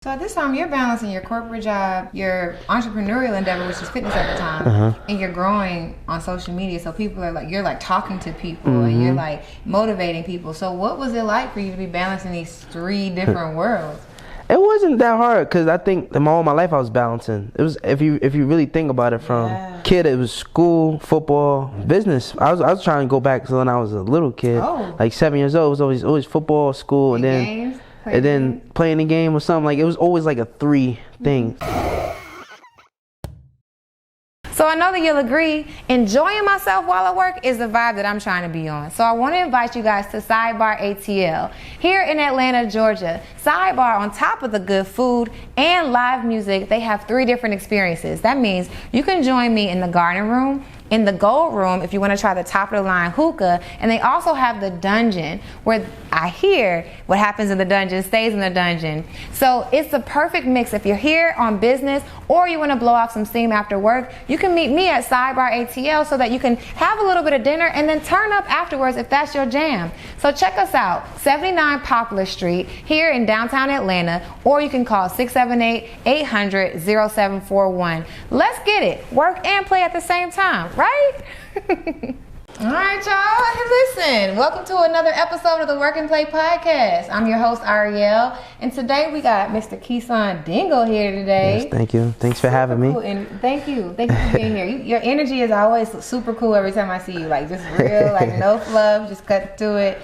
So at this time, you're balancing your corporate job, your entrepreneurial endeavor, which is fitness at the time, and you're growing on social media. So people are like, you're like talking to people and you're like motivating people. So what was it like for you to be balancing these three different worlds? It wasn't that hard because I think all my life I was balancing. It was if you really think about it, from kid it was school, football, business. I was trying to go back to when I was a little kid, like 7 years old. It was always football, school, and then Games? playing the game or something. Like it was always like a three thing. So I know that you'll agree, enjoying myself while I work is the vibe that I'm trying to be on. So I want to invite you guys to Sidebar ATL here in Atlanta, Georgia. Sidebar, on top of the good food and live music, they have 3 different experiences. That means you can join me in the garden room, in the gold room if you want to try the top of the line hookah, and they also have the dungeon where I hear what happens in the dungeon stays in the dungeon. So it's the perfect mix. If you're here on business or you want to blow off some steam after work, you can meet me at Sidebar ATL so that you can have a little bit of dinner and then turn up afterwards if that's your jam. So check us out, 79 Poplar Street here in downtown Atlanta, or you can call 678-800-0741. Let's get it, work and play at the same time, right? All right, y'all. Hey, listen, welcome to another episode of the Work and Play podcast. I'm your host, Ariel, and today we got Mr. Keyson Dingle here today. Yes, thank you. Thanks for having me. Cool. And thank you for being here. Your energy is always super cool every time I see you. Like, just real, like no fluff, just cut to it.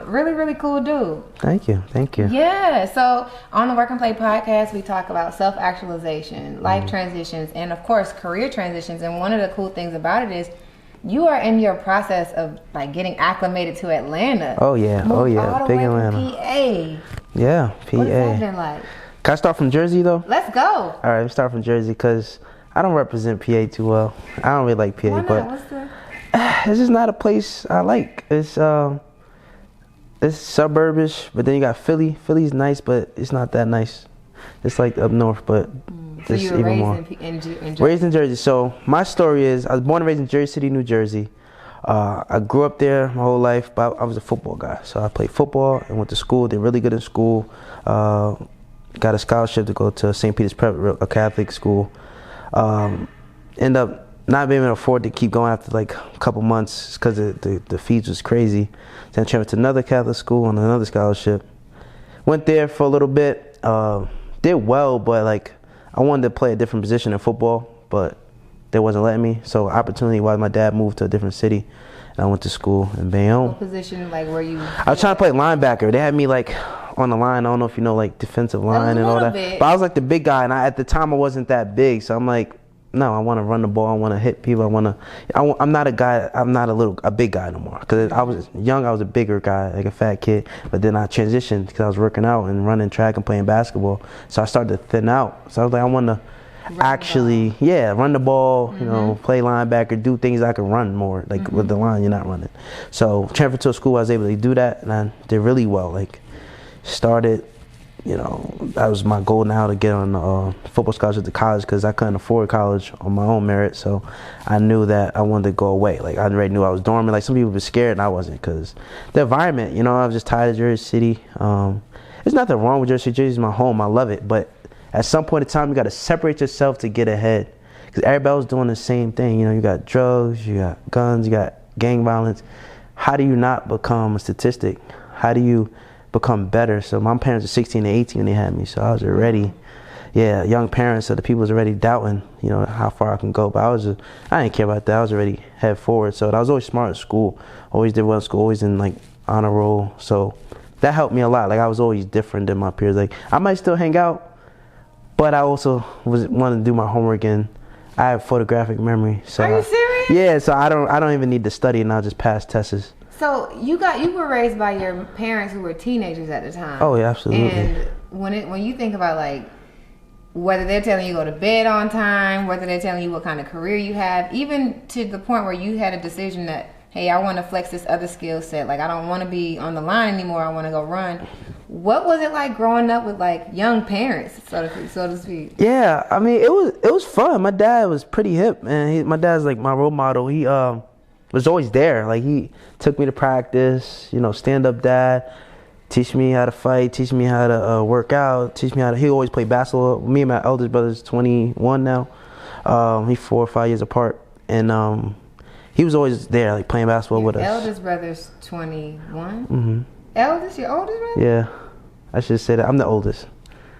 Really, really cool dude. Thank you. Yeah, so on the Work and Play podcast, we talk about self-actualization, life transitions, and of course, career transitions. And one of the cool things about it is you are in your process of like getting acclimated to Atlanta. Oh yeah, big Atlanta. PA. Yeah, PA. What's that been like? Can I start from Jersey though? Let's go. All right, let's start from Jersey because I don't represent PA too well. I don't really like PA, Why not? but it's just not a place I like. It's suburbish, but then you got Philly. Philly's nice, but it's not that nice. It's like up north, but so it's you were even raised more. in Jersey? Raised in Jersey. So my story is I was born and raised in Jersey City, New Jersey. I grew up there my whole life, but I was a football guy. So I played football and went to school. Did really good in school. Got a scholarship to go to St. Peter's Prep, a Catholic school. End up not being able to afford to keep going after like a couple months because the fees was crazy. Then I transferred to another Catholic school on another scholarship. Went there for a little bit. Did well, but like I wanted to play a different position in football, but they wasn't letting me. So opportunity wise, my dad moved to a different city, and I went to school in Bayonne. What position, like, were you? I was trying to play linebacker. They had me like on the line. I don't know if you know, like defensive line and all that. But I was like the big guy, and at the time I wasn't that big. So I'm like, no, I want to run the ball. I want to hit people. I'm not a guy. I'm not a big guy no more. Because I was young, I was a bigger guy, like a fat kid. But then I transitioned because I was working out and running track and playing basketball. So I started to thin out. So I was like, I want to run the ball. You know, play linebacker, do things I can run more. Like with the line, you're not running. So transferred to a school, I was able to do that, and I did really well. Like started. You know, that was my goal now, to get on football scholarship to college because I couldn't afford college on my own merit. So I knew that I wanted to go away. Like I already knew I was dormant. Like some people were scared and I wasn't because the environment, you know, I was just tired of Jersey City. There's nothing wrong with Jersey City. Jersey's my home. I love it. But at some point in time, you got to separate yourself to get ahead because everybody was doing the same thing. You know, you got drugs, you got guns, you got gang violence. How do you not become a statistic? How do you become better? So my parents were 16 and 18 when they had me, so I was already young parents, so the people was already doubting, you know, how far I can go. But I didn't care about that. I was already head forward. So I was always smart at school, always did well in school, always in like honor roll. So that helped me a lot. Like I was always different than my peers. Like I might still hang out, but I also wanted to do my homework, and I have photographic memory. So are you serious? Yeah, so I don't even need to study, and I'll just pass tests. So you were raised by your parents who were teenagers at the time. Oh yeah, absolutely. And when you think about like whether they're telling you to go to bed on time, whether they're telling you what kind of career you have, even to the point where you had a decision that, hey, I want to flex this other skill set. Like I don't want to be on the line anymore. I want to go run. What was it like growing up with like young parents, so to speak? Yeah, I mean it was fun. My dad was pretty hip, and my dad's like my role model. He was always there. Like he took me to practice, you know, stand up dad. teach me how to fight, teach me how to work out, teach me how to. He always played basketball. Me and my eldest brother's 21 now. He's 4 or 5 years apart, and he was always there, like playing basketball with us. Eldest brother's 21. Mm-hmm. Eldest, your oldest brother? Yeah, I should say that. I'm the oldest.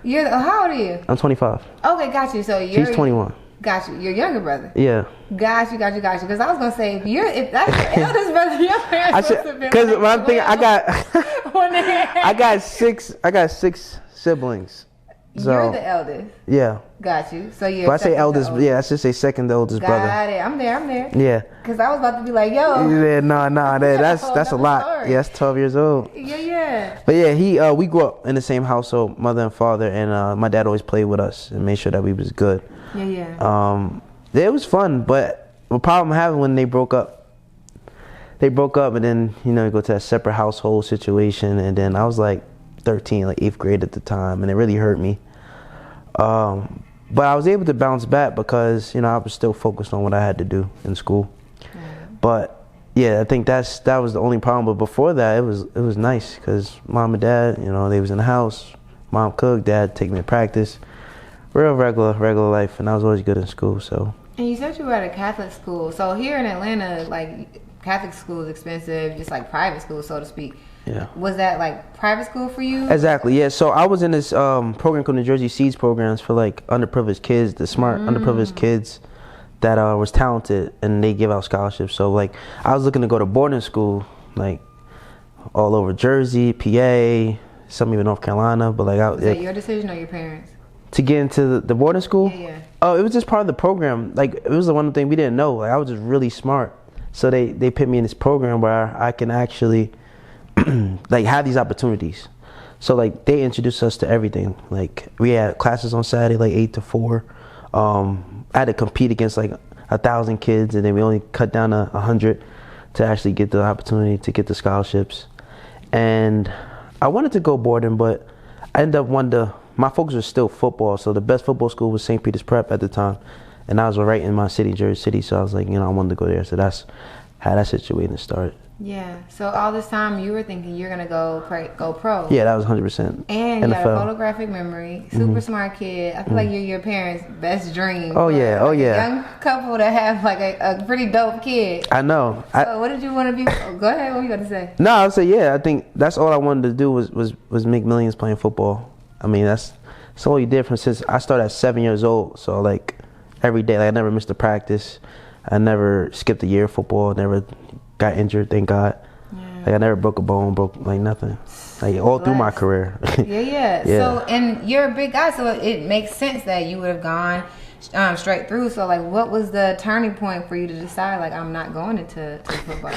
How old are you? I'm 25. Okay, got you. So you're. He's 21. Got you. Your younger brother. Yeah. Got you. Because I was gonna say if that's your eldest brother, your parents must have been. Because like, one thing I got six siblings. So, you're the eldest. Yeah. Got you. So you're. But I say eldest. Yeah, I should say second oldest brother. Got it. I'm there. Yeah. Because I was about to be like, yo. Yeah, no, that's a lot. Story. Yeah, that's 12 years old. Yeah. But yeah, we grew up in the same household, mother and father, and my dad always played with us and made sure that we was good. Yeah. It was fun, but the problem I had when they broke up, and then you go to that separate household situation, and then I was like 13, like 8th grade at the time, and it really hurt me. But I was able to bounce back because I was still focused on what I had to do in school. But yeah, I think that was the only problem. But before that, it was nice because mom and dad, they was in the house. Mom cooked, dad take me to practice. Real regular life, and I was always good in school. So. And you said you were at a Catholic school. So here in Atlanta, like Catholic school is expensive, just like private school, so to speak. Yeah. Was that like private school for you? Exactly. Yeah. So I was in this program called New Jersey Seeds programs for like underprivileged kids, the smart underprivileged kids that was talented, and they give out scholarships. So like I was looking to go to boarding school, like all over Jersey, PA, some even North Carolina. But like, was that your decision or your parents? To get into the boarding school? Yeah. Oh, it was just part of the program. Like it was the one thing we didn't know. Like I was just really smart, so they put me in this program where I can actually like have these opportunities. So like they introduced us to everything. Like we had classes on Saturday, like 8 to 4. I had to compete against like 1,000 kids, and then we only cut down to 100 to actually get the opportunity to get the scholarships. And I wanted to go boarding, but I ended up wanting to. My focus was still football, so the best football school was St. Peter's Prep at the time, and I was right in my city, Jersey City. So I was like, I wanted to go there. So that's how that situation started. Yeah. So all this time you were thinking you're gonna go pro. Yeah, that was 100%. And you got a photographic memory, super smart kid. I feel like you're your parents' best dream. Oh yeah, a young couple to have like a pretty dope kid. I know. So what did you want to be? Go ahead. What were you gonna say? No, I would say I think that's all I wanted to do was make millions playing football. I mean that's the only difference since I started at 7 years old. So like every day, like I never missed a practice. I never skipped a year of football. Never got injured, thank God. Yeah. Like I never broke a bone, broke like nothing. Like all through my career. Yeah. So and you're a big guy, so it makes sense that you would have gone straight through. So like, what was the turning point for you to decide like I'm not going into football?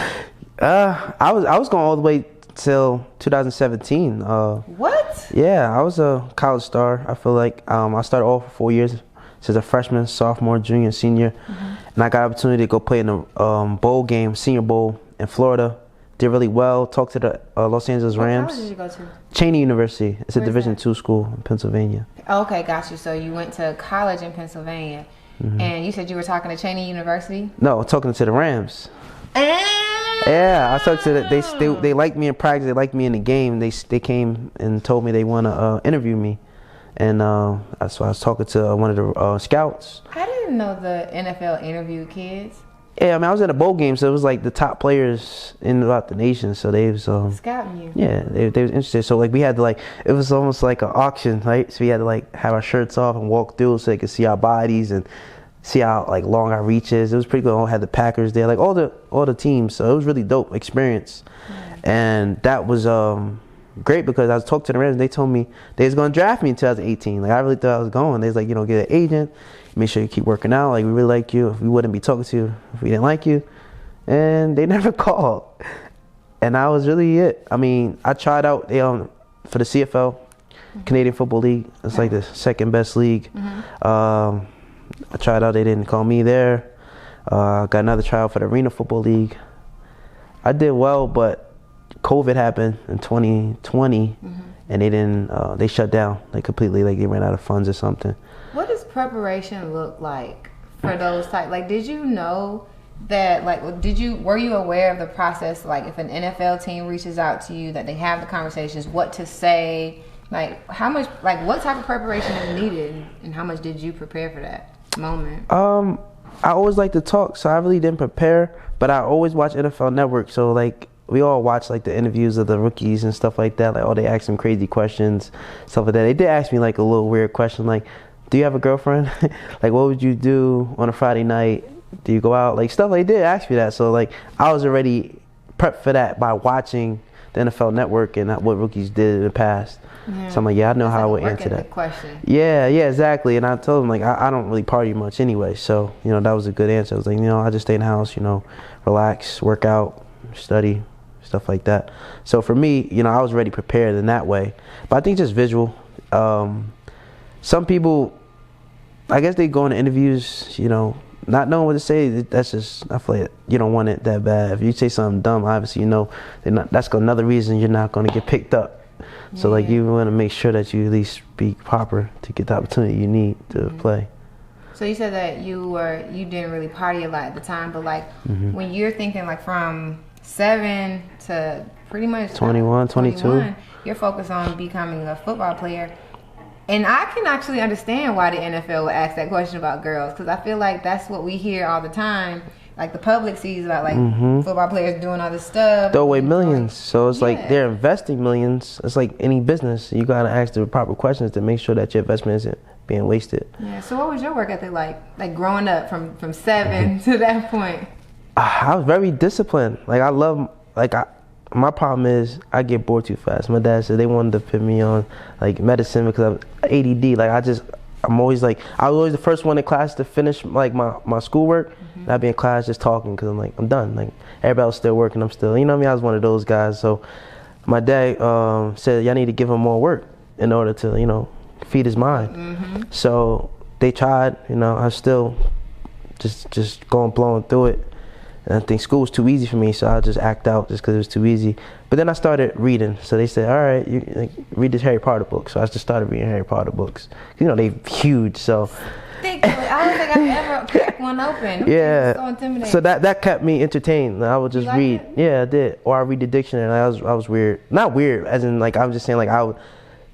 I was going all the way till 2017. What? Yeah, I was a college star. I feel like I started off for 4 years. Since a freshman, sophomore, junior, senior, and I got an opportunity to go play in the bowl game, Senior Bowl in Florida. Did really well. Talked to the Los Angeles Rams. What college did you go to? Cheney University. It's a Where's Division that? II school in Pennsylvania. Okay, got you. So you went to college in Pennsylvania, and you said you were talking to Cheney University? No, talking to the Rams. Yeah, I talked to they liked me in practice. They liked me in the game. They came and told me they want to interview me. And so I was talking to one of the scouts. I didn't know the NFL interviewed kids. Yeah, I mean, I was at a bowl game, so it was like the top players in about the nation. So they was scouting you. Yeah, they was interested. So like we had to it was almost like an auction, right? So we had to have our shirts off and walk through so they could see our bodies and see how long our reach is. It was pretty cool. I had the Packers there, like all the teams. So it was really dope experience, and that was great because I was talking to the Rams and they told me they was going to draft me in 2018. Like I really thought I was going. They was like, get an agent, make sure you keep working out. Like we really like you. We wouldn't be talking to you if we didn't like you. And they never called. And that was really it. I mean, I tried out for the CFL, Canadian Football League. It's like the second best league. I tried out. They didn't call me there. Got another tryout for the Arena Football League. I did well, but COVID happened in 2020, and they didn't. They shut down completely. Like they ran out of funds or something. What does preparation look like for those type? Like, did you know that, like, were you aware of the process? Like, if an NFL team reaches out to you, that they have the conversations, what to say, like, how much, like, what type of preparation is needed, and how much did you prepare for that moment? I always like to talk, so I really didn't prepare, but I always watch NFL Network, so like we all watch like the interviews of the rookies and stuff like that. Like, oh, they ask them crazy questions, stuff like that. They did ask me like a little weird question, like, do you have a girlfriend? Like, what would you do on a Friday night? Do you go out? Like, stuff like, they did ask me that. So like, I was already prepped for that by watching the NFL Network and what rookies did in the past. Yeah. So I'm like, yeah, I know how I would answer that question. Yeah, exactly. And I told them, like, I don't really party much anyway. So, you know, that was a good answer. I was like, you know, I just stay in the house, you know, relax, work out, study, stuff like that. So for me, you know, I was already prepared in that way. But I think just visual. Some people, I guess they go into interviews, you know, not knowing what to say. That's just, I feel like you don't want it that bad. If you say something dumb, obviously, you know, that's another reason you're not going to get picked up. So like, you want to make sure that you at least speak proper to get the opportunity you need to play. So you said that you didn't really party a lot at the time, but like when you're thinking like from 7 to pretty much 21, 22, you're focused on becoming a football player. And I can actually understand why the NFL would ask that question about girls, because I feel like that's what we hear all the time. Like, the public sees about, like, football players doing all this stuff. Throw away millions. So it's like they're investing millions. It's like any business. You got to ask the proper questions to make sure that your investment isn't being wasted. Yeah. So what was your work ethic like growing up from 7 to that point? I was very disciplined. Like, I love, like, my problem is I get bored too fast. My dad said they wanted to put me on, like, medicine because I'm ADD. Like, I'm always like, I was always the first one in class to finish like my schoolwork. And I'd be in class just talking because I'm like, I'm done. Like, everybody was still working, I'm still, you know what I mean? I was one of those guys. So my dad said, y'all need to give him more work in order to, you know, feed his mind. So they tried, you know, I was still just blowing through it. And I think school was too easy for me, so I just act out just because it was too easy. But then I started reading. So they said, all right, you read this Harry Potter book. So I just started reading Harry Potter books. You know, they're huge, so. I don't think I've ever cracked one open. Yeah. So intimidating. So that kept me entertained. I would just read. It? Yeah, I did. Or I read the dictionary. I was weird. Not weird, as in, like, I was just saying, like,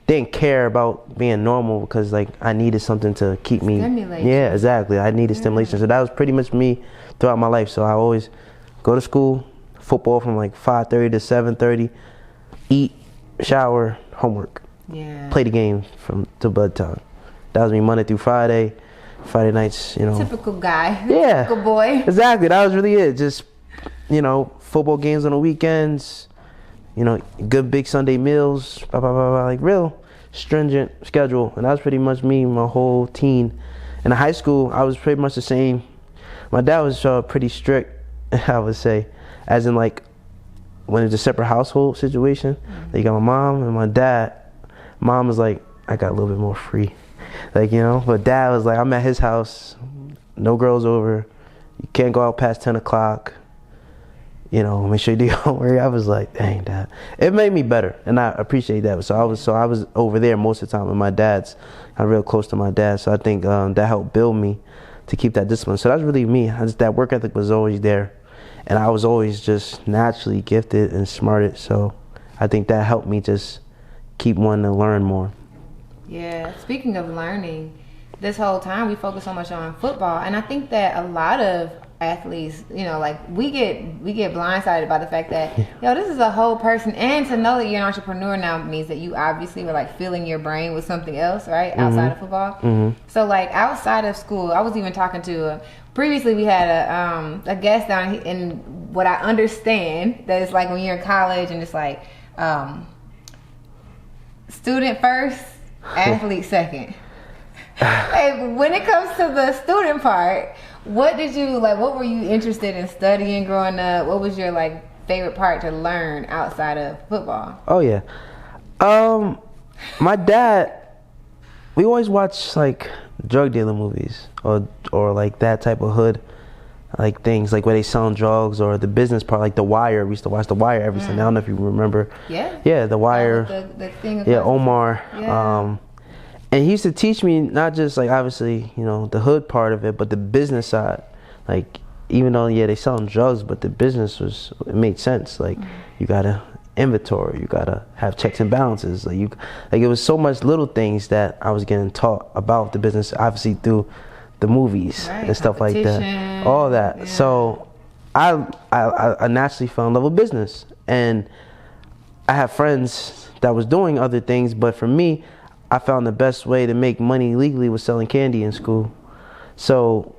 didn't care about being normal because, like, I needed something to keep me. Stimulation. Yeah, exactly. I needed stimulation. So that was pretty much me throughout my life. So I always go to school, football from like 5:30 to 7:30, eat, shower, homework. Yeah. Play the game till bedtime. That was me Monday through Friday. Friday nights, you know. Typical guy. Yeah. Typical boy. Exactly. That was really it. Just, you know, football games on the weekends, you know, good big Sunday meals, blah, blah, blah, blah, like real stringent schedule. And that was pretty much me my whole teen. In high school, I was pretty much the same. My dad was pretty strict, I would say, as in, like, when it's a separate household situation. You got my mom and my dad. Mom was like, I got a little bit more free. Like, you know, but dad was like, I'm at his house, no girls over, you can't go out past 10 o'clock, you know, make sure you do your homework. I was like, dang, Dad. It made me better, and I appreciate that. So I was over there most of the time with my dad's. I'm real close to my dad, so I think that helped build me to keep that discipline. So that's really me. That work ethic was always there, and I was always just naturally gifted and smarted. So I think that helped me just keep wanting to learn more. Yeah, speaking of learning, this whole time we focus so much on football, and I think that a lot of athletes, you know, like we get blindsided by the fact that, yo, this is a whole person, and to know that you're an entrepreneur now means that you obviously were like filling your brain with something else, right, outside of football. So like outside of school, I was even talking to previously we had a guest down, and what I understand that it's like when you're in college and it's like student first, athlete second. Hey, when it comes to the student part, what were you interested in studying growing up? What was your like favorite part to learn outside of football? Oh yeah. My dad, we always watch like drug dealer movies or like that type of hood like things, like where they selling drugs, or the business part, like The Wire. We used to watch The Wire every Sunday. I don't know if you remember. Yeah, The Wire. The thing Omar. Yeah. And he used to teach me not just like obviously, you know, the hood part of it, but the business side. Like even though they selling drugs, but the business it made sense. Like you gotta inventory, you gotta have checks and balances. Like it was so much little things that I was getting taught about the business, obviously through the movies and stuff like that, all that. Yeah. So I naturally fell in love with business, and I have friends that was doing other things, but for me, I found the best way to make money legally was selling candy in school. So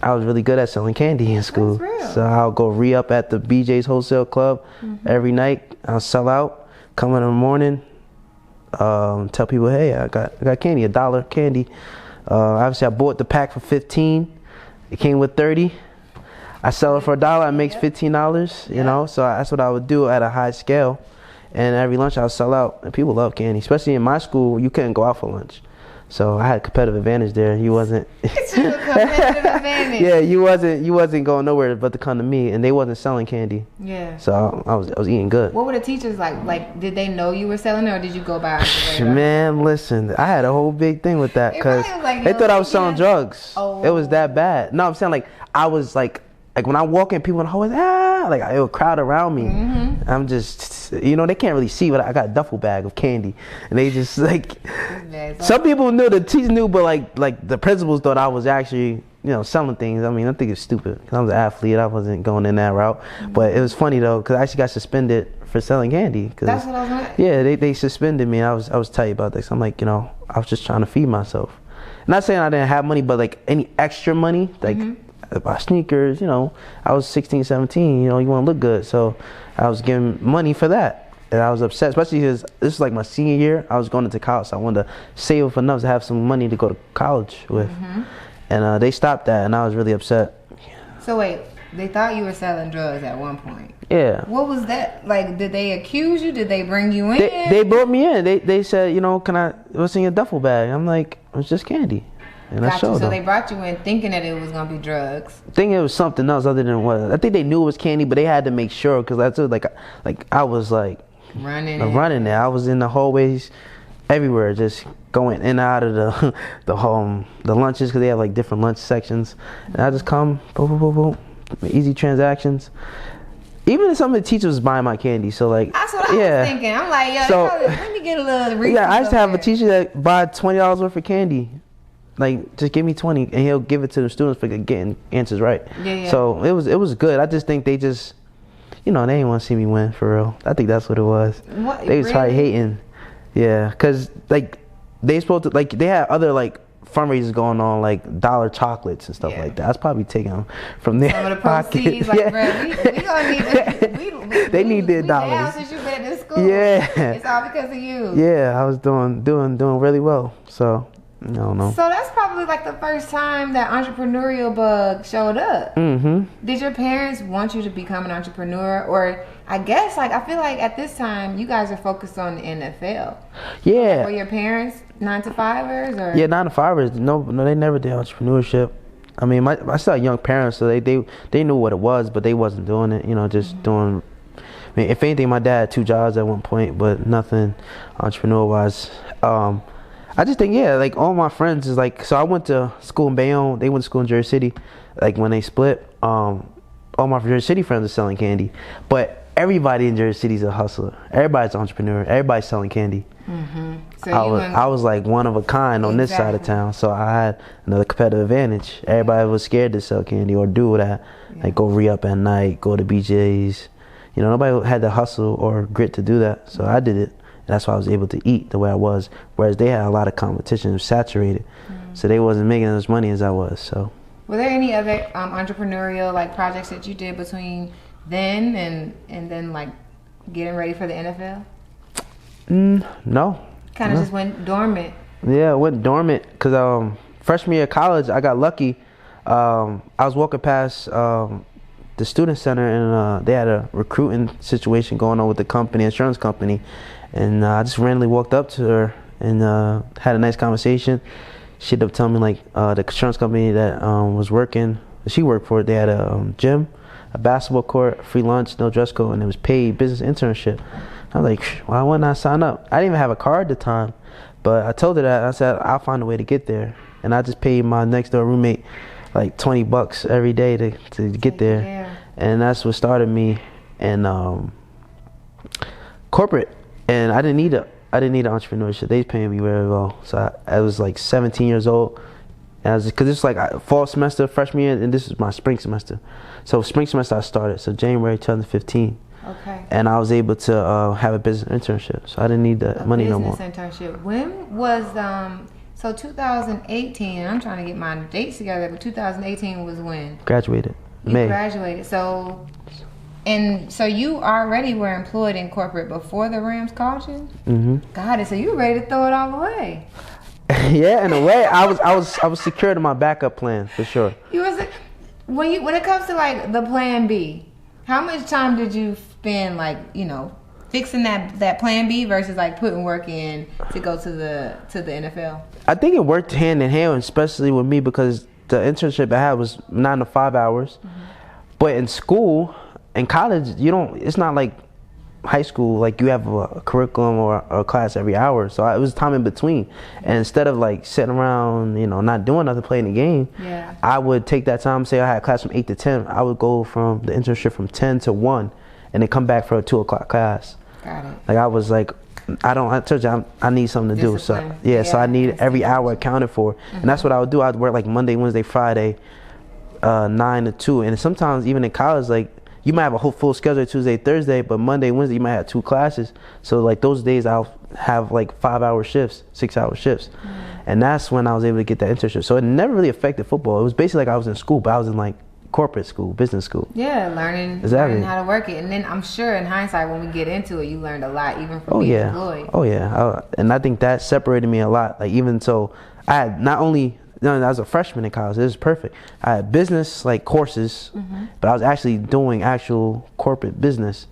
I was really good at selling candy in school. So I'll go re-up at the BJ's Wholesale Club every night. I'll sell out, come in the morning, tell people, hey, I got candy, $1 candy. Obviously, I bought the pack for $15. It came with 30. I sell it for $1. I make $15. You know, so that's what I would do at a high scale. And every lunch I'll sell out, and people love candy. Especially in my school, you couldn't go out for lunch, so I had a competitive advantage there. You wasn't. Competitive advantage. Yeah, you wasn't going nowhere but to come to me, and they wasn't selling candy. Yeah. So I was eating good. What were the teachers like? Like, did they know you were selling it, or did you go by? Man, listen, I had a whole big thing with that because they thought I was selling drugs. Oh. It was that bad. No, I'm saying like I was like when I walk in, people in the hallways, like it would crowd around me. I'm just, they can't really see, but I got a duffel bag of candy, and they just like, some people knew, the teachers knew, but like the principals thought I was actually, selling things. I mean, I think it's stupid because I was an athlete. I wasn't going in that route, but it was funny though because I actually got suspended for selling candy. That's what I was like. Yeah, they suspended me. I was tight about this. I'm like, I was just trying to feed myself. Not saying I didn't have money, but like any extra money, like. Buy sneakers, I was 16, 17, you want to look good. So I was getting money for that. And I was upset, especially because this is like my senior year. I was going into college, so I wanted to save up enough to have some money to go to college with. And they stopped that, and I was really upset. So wait, they thought you were selling drugs at one point. Yeah. What was that? Like, did they accuse you? Did they bring you in? They brought me in. They said, what's in your duffel bag? I'm like, it's just candy. And I showed them. So they brought you in thinking that it was gonna be drugs. Thinking it was something else other than what. I think they knew it was candy, but they had to make sure because that's like I was like running there. I was in the hallways, everywhere, just going in and out of the lunches because they have like different lunch sections, and I just come boom, boom, boom, boom, easy transactions. Even some of the teachers was buying my candy, so like that's what I was thinking. I'm like, let me get a little. Yeah, I used to have a teacher that buy $20 worth of candy. Like, just give me 20, and he'll give it to the students for getting answers right. Yeah. So it was good. I just think they just, they didn't want to see me win for real. I think that's what it was. What? They was probably hating. Yeah, cause like they supposed to they had other like fundraisers going on, like dollar chocolates and stuff like that. I was probably taking them from their some of the proceeds. Like, bro, we gonna need this. They need their dollars. Now since you've been in school. Yeah. It's all because of you. Yeah, I was doing really well. So. I don't know. So that's probably like the first time that entrepreneurial bug showed up. Did your parents want you to become an entrepreneur? Or I guess I feel like at this time you guys are focused on the NFL. Yeah. Were your parents 9-to-5ers or? Yeah, 9-to-5ers. No, they never did entrepreneurship. I mean, I still had young parents, so they knew what it was, but they wasn't doing it. Just doing. I mean, if anything, my dad had 2 jobs at one point, but nothing entrepreneur-wise. I just think, like all my friends is like, so I went to school in Bayonne, they went to school in Jersey City, like when they split, all my Jersey City friends are selling candy, but everybody in Jersey City is a hustler. Everybody's an entrepreneur. Everybody's selling candy. So I was like one of a kind on this side of town, so I had another competitive advantage. Everybody was scared to sell candy or do that, like go re-up at night, go to BJ's. Nobody had the hustle or grit to do that, so I did it. That's why I was able to eat the way I was, whereas they had a lot of competition, it was saturated, so they wasn't making as much money as I was. So, were there any other entrepreneurial like projects that you did between then and then like getting ready for the NFL? No. Kind of just went dormant. Yeah, it went dormant because freshman year of college, I got lucky. I was walking past the student center and they had a recruiting situation going on with the company, insurance company. And I just randomly walked up to her and had a nice conversation. She ended up telling me like the insurance company that she worked for, they had a gym, a basketball court, free lunch, no dress code, and it was paid business internship. I was like, why wouldn't I sign up? I didn't even have a car at the time, but I told her that. I said, I'll find a way to get there. And I just paid my next door roommate like $20 every day to get there. Yeah. And that's what started me in corporate. And I didn't need an entrepreneurship. They was paying me very well. So I was like 17 years old. Because it's like fall semester, freshman year, and this is my spring semester. So spring semester I started, so January 2015. Okay. And I was able to have a business internship, so I didn't need the money no more. Business internship. When was, so 2018, I'm trying to get my dates together, but 2018 was when? Graduated. You May. graduated. So you already were employed in corporate before the Rams called you? Mm-hmm. Got it. So you were ready to throw it all away. Yeah, in a way, I was secure to my backup plan for sure. When it comes to like the plan B, how much time did you spend like, you know, fixing that plan B versus like putting work in to go to the NFL? I think it worked hand in hand, especially with me, because the internship I had was 9 to 5 hours. Mm-hmm. But in school, in college, it's not like high school, like you have a curriculum or a class every hour. So it was time in between. And instead of like sitting around, you know, not doing nothing, playing the game, yeah, I would take that time, say I had class from 8 to 10. I would go from the internship from 10 to 1 and then come back for a 2 o'clock class. Got it. Like I was like, I told you I need something to do. So yeah, so I need every hour accounted for. Mm-hmm. And that's what I would do. I'd work like Monday, Wednesday, Friday, 9 to 2. And sometimes even in college, like, you might have a whole full schedule Tuesday, Thursday, but Monday, Wednesday, you might have 2 classes. So like those days I'll have like 5-hour shifts, 6-hour shifts. Mm. And that's when I was able to get that internship. So it never really affected football. It was basically like I was in school, but I was in like corporate school, business school. Yeah, learning how to work it. And then I'm sure in hindsight, when we get into it, you learned a lot even from being employed. Oh yeah. And I think that separated me a lot. Like even so, I had not only, I was a freshman in college. It was perfect. I had business like courses, mm-hmm. but I was actually doing actual corporate business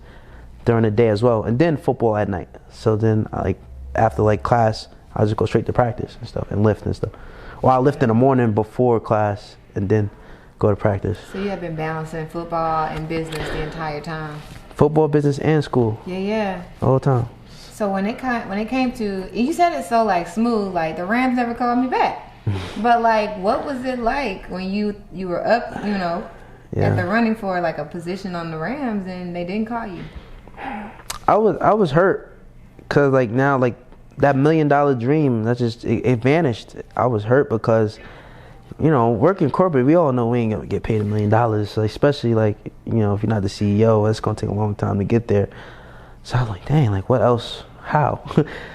during the day as well, and then football at night. So then, like after like class, I would just go straight to practice and stuff and lift and stuff. Or I lift in the morning before class and then go to practice. So you have been balancing football and business the entire time. Football, business, and school. Yeah. All the time. So when it came to, you said it so like smooth, like the Rams never called me back. But like, what was it like when you were up, you know, at the running for like a position on the Rams and they didn't call you? I was hurt, cause like now like that $1 million dream that just it vanished. I was hurt because, you know, working corporate, we all know we ain't gonna get paid $1 million. So especially like, you know, if you're not the CEO, it's gonna take a long time to get there. So I was like, dang, like what else? How?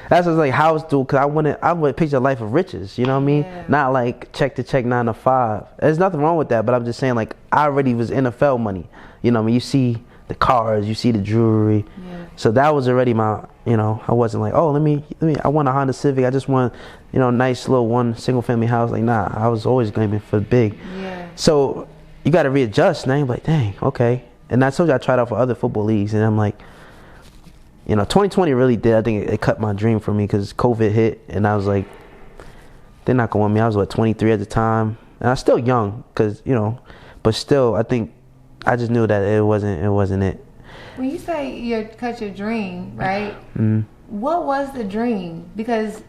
That's just like how it's doing, because I want to picture a life of riches, you know what I mean? Yeah. Not like check to check 9 to 5. There's nothing wrong with that, but I'm just saying like I already was NFL money, you know what I mean? You see the cars, you see the jewelry. Yeah. So that was already my, you know, I wasn't like, oh, let me I want a Honda Civic, I just want, you know, a nice little one single family house. Like nah, I was always aiming for the big. Yeah. So you got to readjust. Now you're like, dang, okay. And I told you I tried out for other football leagues, and I'm like, you know, 2020 really did. I think it cut my dream for me because COVID hit, and I was like, they're not going to want me. I was 23 at the time, and I was still young, because you know, but still, I think I just knew that it wasn't it. When you say you cut your dream, right? Mm-hmm. What was the dream? Because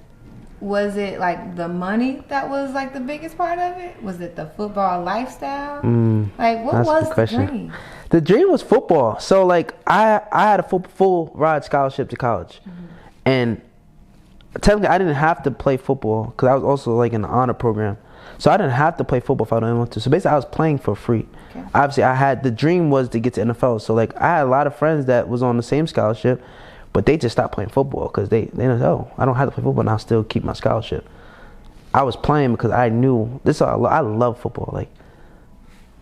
was it like the money that was like the biggest part of it? Was it the football lifestyle? Like what was the dream? The dream was football. So like I had a full ride scholarship to college, mm-hmm. and technically I didn't have to play football because I was also like in the honor program. So I didn't have to play football if I didn't want to. So basically I was playing for free. Okay. Obviously the dream was to get to NFL. So like I had a lot of friends that was on the same scholarship, but they just stopped playing football because they know, oh, I don't have to play football and I'll still keep my scholarship. I was playing because I knew I love football.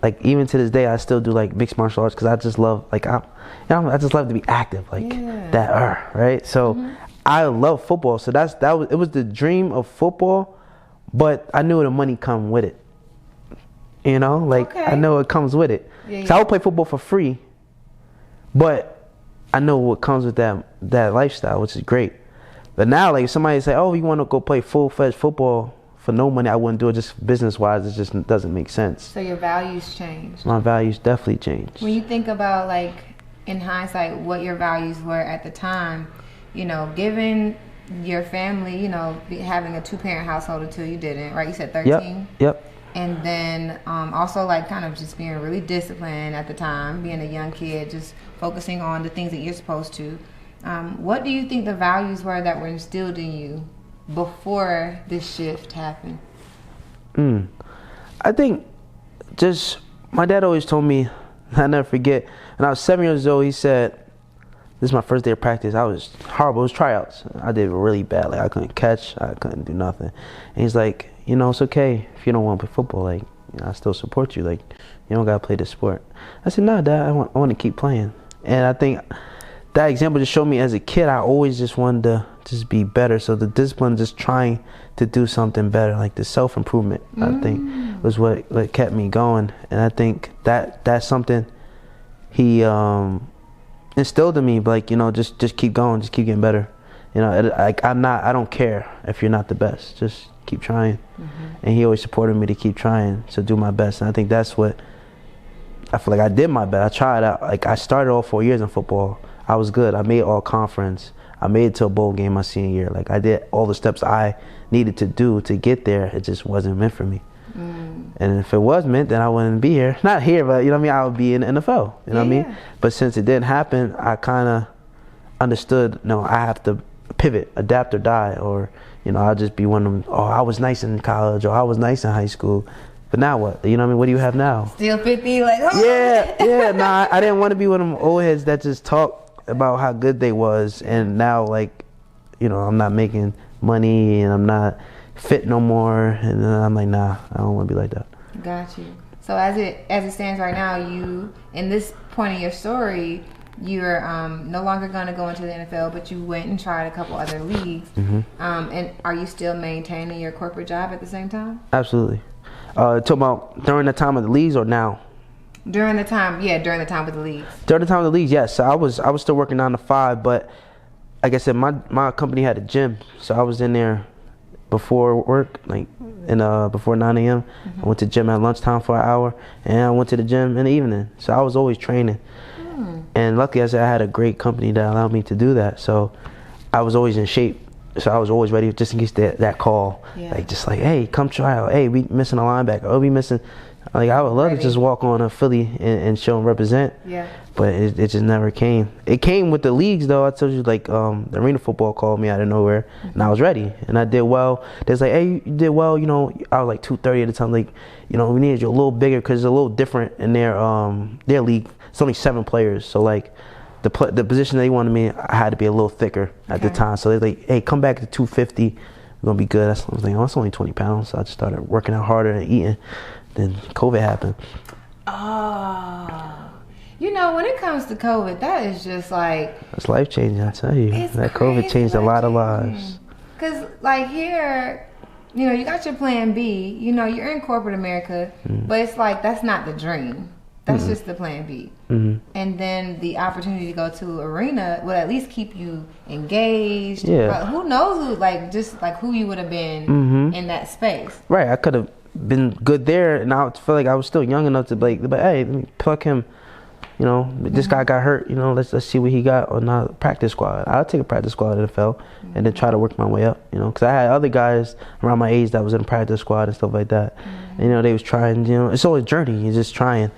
Like even to this day, I still do like mixed martial arts because I just love I just love to be active right. So mm-hmm. I love football. So it was the dream of football, but I knew the money come with it. You know, like okay. I know it comes with it. Yeah, so I would play football for free, but I know what comes with that lifestyle, which is great. But now, like if somebody say, "Oh, you want to go play full-fledged football for no money?" I wouldn't do it. Just business-wise, it just doesn't make sense. So your values changed. My values definitely changed. When you think about like in hindsight, what your values were at the time, you know, given your family, you know, having a 2-parent household until you didn't, right? You said 13. Yep. and then also like kind of just being really disciplined at the time, being a young kid, just focusing on the things that you're supposed to. What do you think the values were that were instilled in you before this shift happened? I think just my dad always told me, I never forget, when I was 7 years old, he said, this is my first day of practice. I was horrible. It was tryouts. I did really bad. Like I couldn't catch. I couldn't do nothing. And he's like, it's okay if you don't want to play football. Like, I still support you. Like, you don't gotta play this sport. I said, nah, Dad, I want to keep playing. And I think that example just showed me as a kid, I always just wanted to just be better. So the discipline, just trying to do something better, like the self-improvement, I think was what kept me going. And I think that's something he instilled in me, like, just keep going, just keep getting better. Like I don't care if you're not the best, just keep trying. And he always supported me to keep trying, to do my best. And I think that's what I feel like I did my best. I tried out. Like I started all 4 years in football. I was good. I made all conference. I made it to a bowl game my senior year. Like I did all the steps I needed to do to get there. It just wasn't meant for me. And if it was meant, then I wouldn't be here. Not here, but I would be in the NFL. You know what I mean? But since it didn't happen, I kind of understood, no, I have to pivot, adapt or die. Or, I'll just be one of them, I was nice in college, or I was nice in high school. But now what? You know what I mean? What do you have now? Still 50, like, oh. Yeah. Nah, I didn't want to be one of them old heads that just talk about how good they was. And now, like, I'm not making money and I'm not fit no more. And then I'm like, nah, I don't want to be like that. Got you. So as it stands right now, you, in this point in your story, you're no longer going to go into the NFL, but you went and tried a couple other leagues. And are you still maintaining your corporate job at the same time? Absolutely. Talking about during the time of the leagues or now? During the time with the leagues. During the time of the leagues, yes. So I was still working 9 to 5, but like I said, my company had a gym, so I was in there before work, like before 9 a.m. I went to the gym at lunchtime for an hour, and I went to the gym in the evening. So I was always training. And luckily, I had a great company that allowed me to do that. So I was always in shape. So I was always ready just in case that call. Like, just like, hey, come try out. Hey, we missing a linebacker. Oh, we missing. Like, I would love to just walk on a Philly and show and represent. But it just never came. It came with the leagues, though. I told you, like, the arena football called me out of nowhere, and I was ready, and I did well. They was like, hey, you did well. I was like 230 at the time. Like, we needed you a little bigger because it's a little different in their league. It's only 7 players, so like the position they wanted me, I had to be a little thicker at the time. So they're like, hey, come back to 250. We're gonna be good. I was like, it's only 20 pounds. So I just started working out harder and eating. Then COVID happened. When it comes to COVID, that is just like, it's life changing. I tell you, that COVID changed a lot of lives. Cause like here, you got your plan B. You're in corporate America, but it's like that's not the dream. That's just the plan B. And then the opportunity to go to arena would at least keep you engaged. But who knows who you would have been in that space. Right. I could have been good there, and I feel like I was still young enough to be like, but hey, let me pluck him. This guy got hurt. Let's see what he got on the practice squad. I'll take a practice squad in the NFL and then try to work my way up. Because I had other guys around my age that was in the practice squad and stuff like that. And, they was trying. It's always a journey. You're just trying.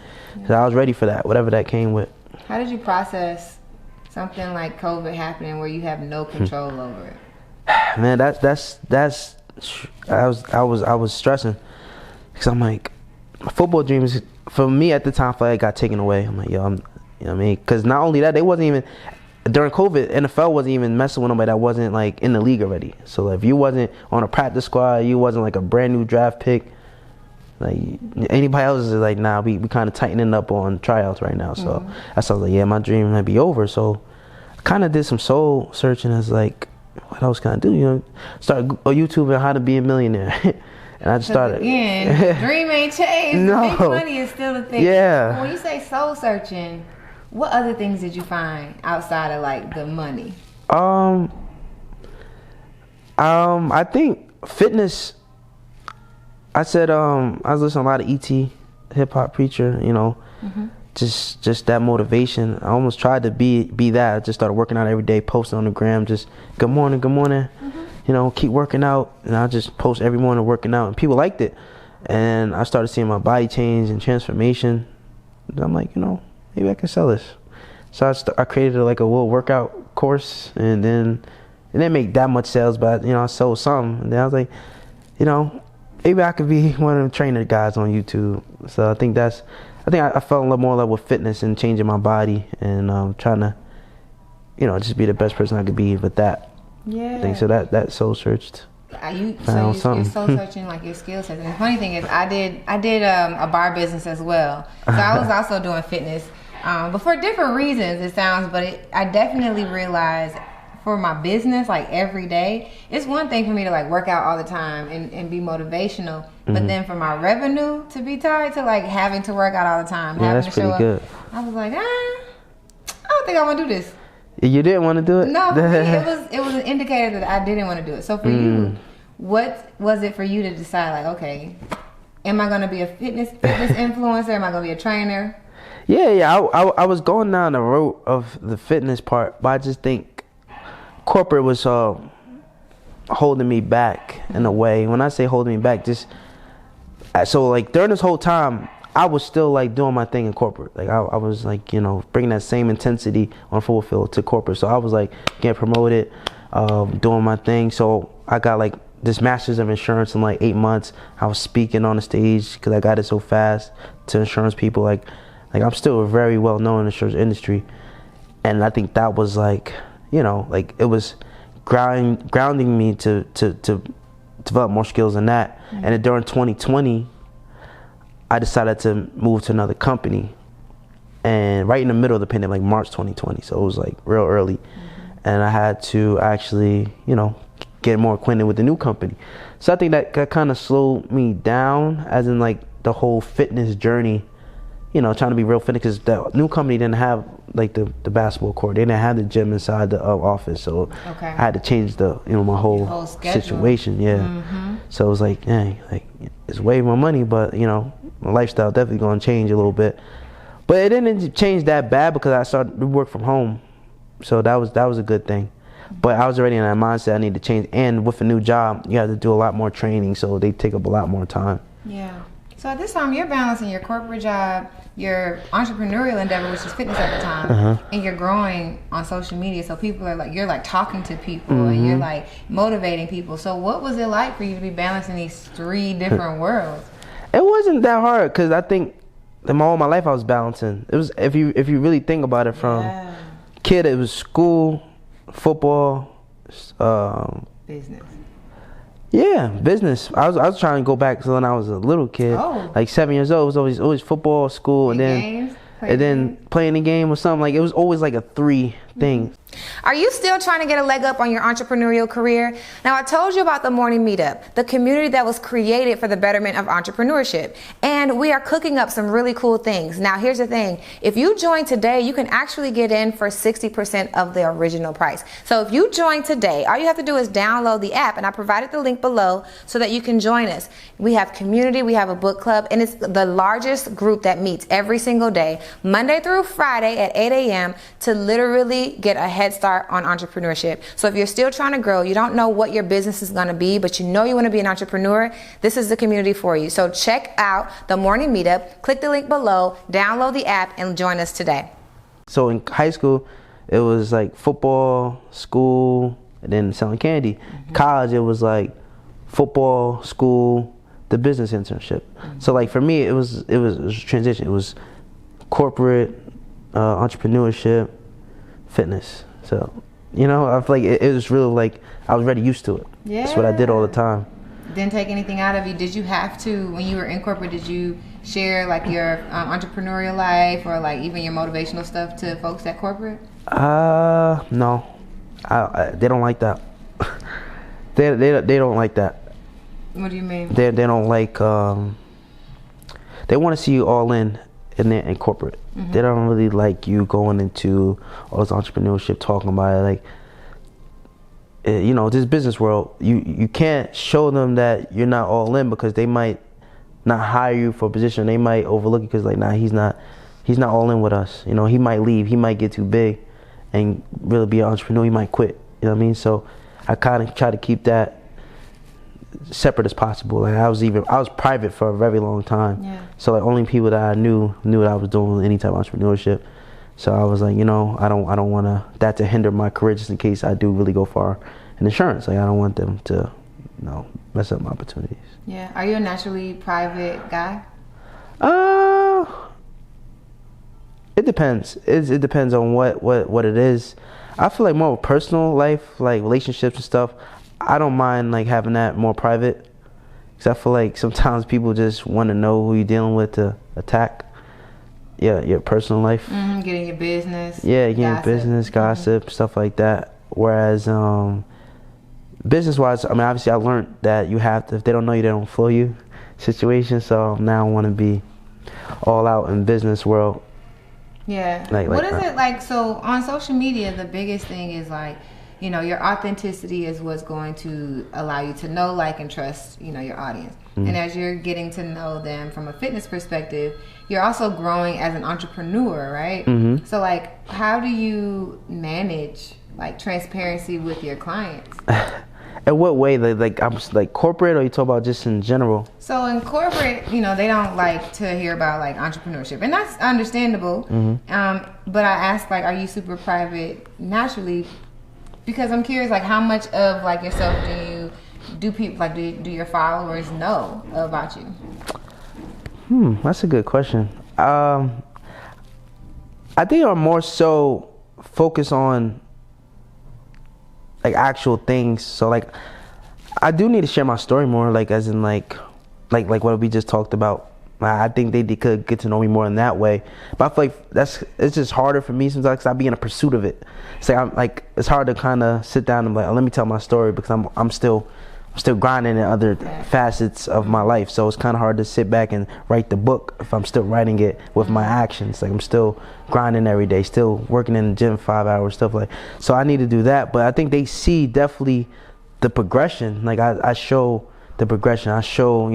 So I was ready for that, whatever that came with. How did you process something like COVID happening where you have no control over it? Man, I was stressing because I'm like, my football dreams for me at the time, I feel like got taken away. I'm like, you know what I mean? Because not only that, they wasn't even during COVID. NFL wasn't even messing with nobody that wasn't like in the league already. So if you wasn't on a practice squad, you wasn't like a brand new draft pick. Like anybody else is like, nah, we kind of tightening up on tryouts right now. So I was like, yeah, my dream might be over. So I kind of did some soul searching as like, what else can I do? Start on YouTube on how to be a millionaire. And I just started. Again, dream ain't changed. No. Big money is still a thing. Yeah. When you say soul searching, what other things did you find outside of like the money? I think fitness. I said I was listening to a lot of E.T., hip hop preacher. Just that motivation. I almost tried to be that. I just started working out every day, posting on the gram, just good morning. Keep working out, and I just post every morning working out, and people liked it. And I started seeing my body change and transformation. And I'm like, maybe I can sell this. So I created like a little workout course, and then it didn't make that much sales, but I sold some. And then I was like, maybe I could be one of the trainer guys on YouTube. So I think I fell in love more with fitness and changing my body, and trying to, just be the best person I could be with that. Yeah. I think so. That soul searched. You're soul searching like your skill sets. And the funny thing is, I did a bar business as well. So I was also doing fitness, but for different reasons. It sounds, but I definitely realized for my business, like every day, it's one thing for me to like work out all the time and be motivational, but then for my revenue to be tied to like having to work out all the time, having that's to show pretty good. up, I was like, I don't think I want to do this. You didn't want to do it? No, for me, it was an indicator that I didn't want to do it. So for you, what was it for you to decide, like, okay, am I going to be a fitness influencer? Am I going to be a trainer? Yeah. I was going down the road of the fitness part, but I just think corporate was holding me back in a way. When I say holding me back, so like during this whole time, I was still like doing my thing in corporate. Like I was like, bringing that same intensity on full field to corporate. So I was like getting promoted, doing my thing. So I got like this master's of insurance in like 8 months. I was speaking on the stage because I got it so fast to insurance people. Like I'm still very well known in the insurance industry. And I think that was like, like it was grounding me to develop more skills in that. And then during 2020, I decided to move to another company, and right in the middle of the pandemic, like March 2020, so it was like real early, and I had to actually, get more acquainted with the new company. So I think that kind of slowed me down, as in like the whole fitness journey, trying to be real fitness, because the new company didn't have like the basketball court, they didn't have the gym inside the office, so I had to change my whole situation. So it was like, dang, like it's way more money, but my lifestyle definitely going to change a little bit. But it didn't change that bad because I started to work from home. So that was a good thing. But I was already in that mindset I need to change. And with a new job, you have to do a lot more training, so they take up a lot more time. Yeah. So at this time, you're balancing your corporate job, your entrepreneurial endeavor, which is fitness at the time, and you're growing on social media. So people are like, you're like talking to people and you're like motivating people. So what was it like for you to be balancing these 3 different worlds? It wasn't that hard, because I think all my life I was balancing. It was, if you really think about it, from kid, it was school, football, business. Yeah, business. I was trying to go back to when I was a little kid, like 7 years old. It was always football, school, and then playing the game or something. Like it was always like a 3 thing. Are you still trying to get a leg up on your entrepreneurial career? Now, I told you about the Morning Meetup, the community that was created for the betterment of entrepreneurship. And we are cooking up some really cool things. Now, here's the thing. If you join today, you can actually get in for 60% of the original price. So if you join today, all you have to do is download the app, and I provided the link below so that you can join us. We have community, we have a book club, and it's the largest group that meets every single day, Monday through Friday at 8 a.m. to literally get a head start on entrepreneurship. So if you're still trying to grow, you don't know what your business is going to be, but you know you want to be an entrepreneur, this is the community for you. So check out the Morning Meetup, click the link below, download the app, and join us today. So in high school, it was like football, school, and then selling candy. College, it was like football, school, the business internship. So like for me, it was a transition. It was corporate, entrepreneurship, fitness. So, I feel like it was really like I was already used to it. Yeah. That's what I did all the time. Didn't take anything out of you. Did you have to, when you were in corporate, did you share like your entrepreneurial life or like even your motivational stuff to folks at corporate? No. They don't like that. they don't like that. What do you mean? They don't like, they want to see you all in corporate. They don't really like you going into all this entrepreneurship, talking about it. Like, this business world, you can't show them that you're not all in, because they might not hire you for a position. They might overlook it because like, nah, he's not all in with us. He might leave. He might get too big and really be an entrepreneur. He might quit. You know what I mean? So I kind of try to keep that separate as possible. Like I was private for a very long time. Yeah. So like only people that I knew that I was doing any type of entrepreneurship. So I was like, I don't want that to hinder my career, just in case I do really go far in insurance. Like I don't want them to, mess up my opportunities. Yeah. Are you a naturally private guy? It depends. It depends on what it is. I feel like more of a personal life, like relationships and stuff, I don't mind like having that more private, because I feel like sometimes people just want to know who you're dealing with to attack your personal life. Getting your business. Yeah, getting business, gossip, stuff like that. Whereas business-wise, I mean, obviously I learned that you have to, if they don't know you, they don't follow you situation. So now I want to be all out in business world. Yeah. What is it like? So on social media, the biggest thing is like, your authenticity is what's going to allow you to know, like, and trust, your audience. Mm-hmm. And as you're getting to know them from a fitness perspective, you're also growing as an entrepreneur, right? Mm-hmm. So like, how do you manage like transparency with your clients? In what way? Like I'm like corporate, or you talk about just in general? So in corporate, they don't like to hear about like entrepreneurship, and that's understandable. Mm-hmm. But I ask, like, are you super private naturally? Because I'm curious, like, how much of like yourself do people like do your followers know about you? That's a good question. I think I'm more so focused on like actual things. So like I do need to share my story more, like as in like what we just talked about. I think they could get to know me more in that way, but I feel like it's just harder for me sometimes, because I be in a pursuit of it. So it's hard to kind of sit down and be like, let me tell my story, because I'm still grinding in other facets of my life. So it's kind of hard to sit back and write the book if I'm still writing it with my actions. Like I'm still grinding every day, still working in the gym 5 hours, stuff like. So I need to do that. But I think they see definitely the progression. Like I show the progression. I show,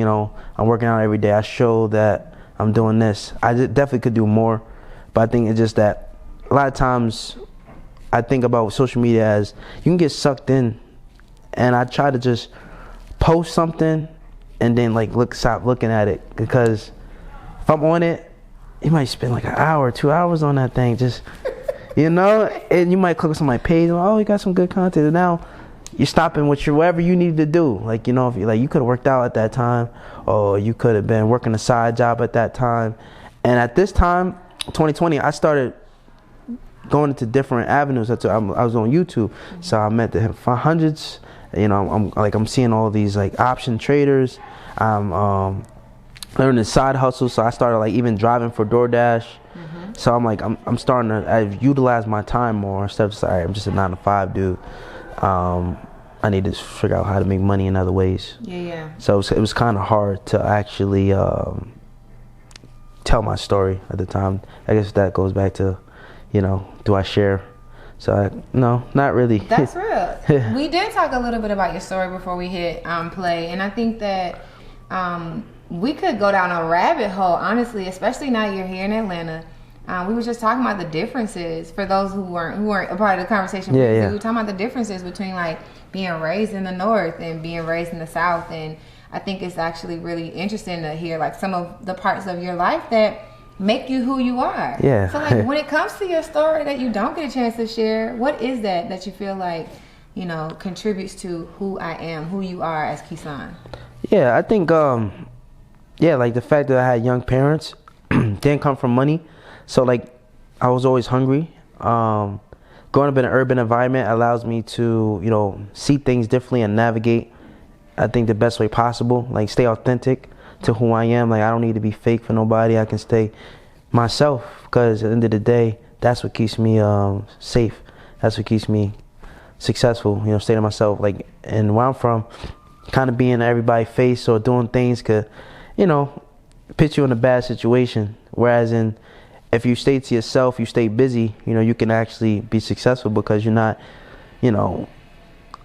I'm working out every day. I show that I'm doing this. I definitely could do more. But I think it's just that a lot of times I think about social media as you can get sucked in, and I try to just post something and then like stop looking at it, because if I'm on it, you might spend like an hour, 2 hours on that thing, just and you might click on my page, oh, you got some good content, and now you're stopping whatever you need to do. Like, if you could have worked out at that time, or you could have been working a side job at that time. And at this time, 2020, I started going into different avenues. I was on YouTube, so I met the hundreds. I'm seeing all these like option traders. I'm learning side hustle, so I started like even driving for DoorDash. Mm-hmm. So I'm like I'm starting to utilize my time more instead of just, all right, I'm just a 9-to-5 dude. I need to figure out how to make money in other ways. Yeah. So it was kind of hard to actually tell my story at the time. I guess that goes back to, do I share? So no, not really. That's real. We did talk a little bit about your story before we hit play, and I think that we could go down a rabbit hole, honestly, especially now you're here in Atlanta. We were just talking about the differences for those who weren't a part of the conversation. We were talking about the differences between like being raised in the North and being raised in the South, and I think it's actually really interesting to hear like some of the parts of your life that make you who you are. Yeah. So like when it comes to your story that you don't get a chance to share, what is that you feel like contributes to who I am, who you are as Keyson? Yeah, I think like the fact that I had young parents didn't come from money. So like I was always hungry. Growing up in an urban environment allows me to, see things differently and navigate, I think, the best way possible. Like stay authentic to who I am. Like I don't need to be fake for nobody. I can stay myself, because at the end of the day, that's what keeps me safe. That's what keeps me successful. Staying to myself. Like, and where I'm from, kind of being in everybody's face or doing things could, put you in a bad situation. Whereas if you stay to yourself, you stay busy, you can actually be successful, because you're not,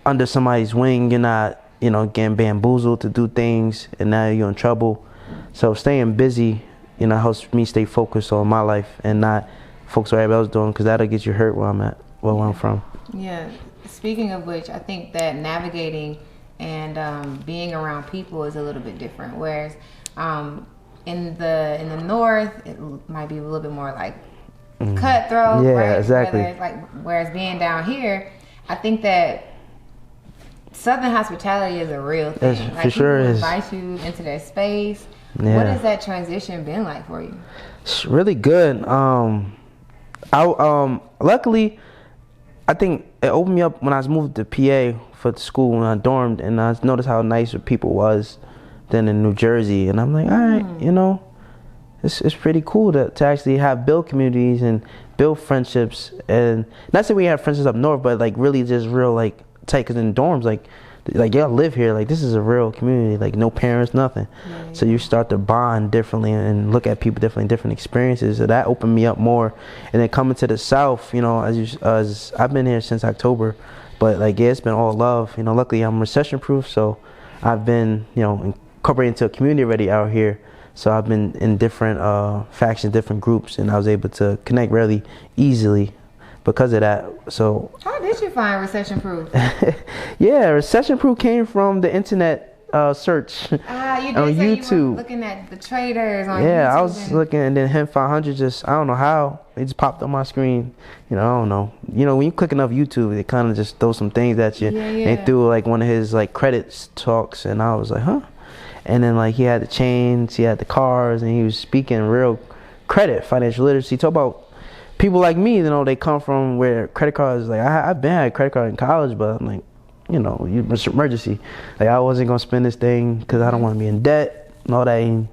under somebody's wing. You're not, getting bamboozled to do things, and now you're in trouble. So staying busy, helps me stay focused on my life and not focus on what everybody else doing, because that'll get you hurt where I'm from. Yeah. Speaking of which, I think that navigating and being around people is a little bit different. Whereas in the north, it might be a little bit more like cutthroat. Yeah, right? exactly. Whereas being down here, I think that Southern hospitality is a real thing. For sure people is. Invite you into their space. Yeah. What has that transition been like for you? It's really good. Luckily, I think it opened me up when I was moved to PA for school when I dormed, and I noticed how nicer people was than in New Jersey. And I'm like, all right, it's pretty cool to actually build communities and build friendships. And not that we have friendships up north, but like really just real like tight. Cause in dorms, like y'all live here, like this is a real community, like no parents, nothing. Yeah. So you start to bond differently and look at people differently, different experiences. So that opened me up more. And then coming to the South, as I've been here since October, but like it's been all love. Luckily I'm recession proof, so I've been incorporated into a community already out here. So I've been in different factions, different groups, and I was able to connect really easily because of that. So how did you find Recession Proof? Yeah, Recession Proof came from the internet search you did on say YouTube. You were looking at the traders on YouTube. Yeah, I was looking, and then Hemp 500 just, I don't know how, it just popped on my screen. I don't know. When you click enough YouTube, it kind of just throws some things at you. Yeah. And they threw like one of his like credits talks, and I was like, huh? And then like he had the chains, he had the cars, and he was speaking real credit, financial literacy. Talk about people like me, they come from where credit cards, like I've been had a credit card in college, but I'm like, emergency. Like I wasn't gonna spend this thing because I don't want to be in debt and all that. And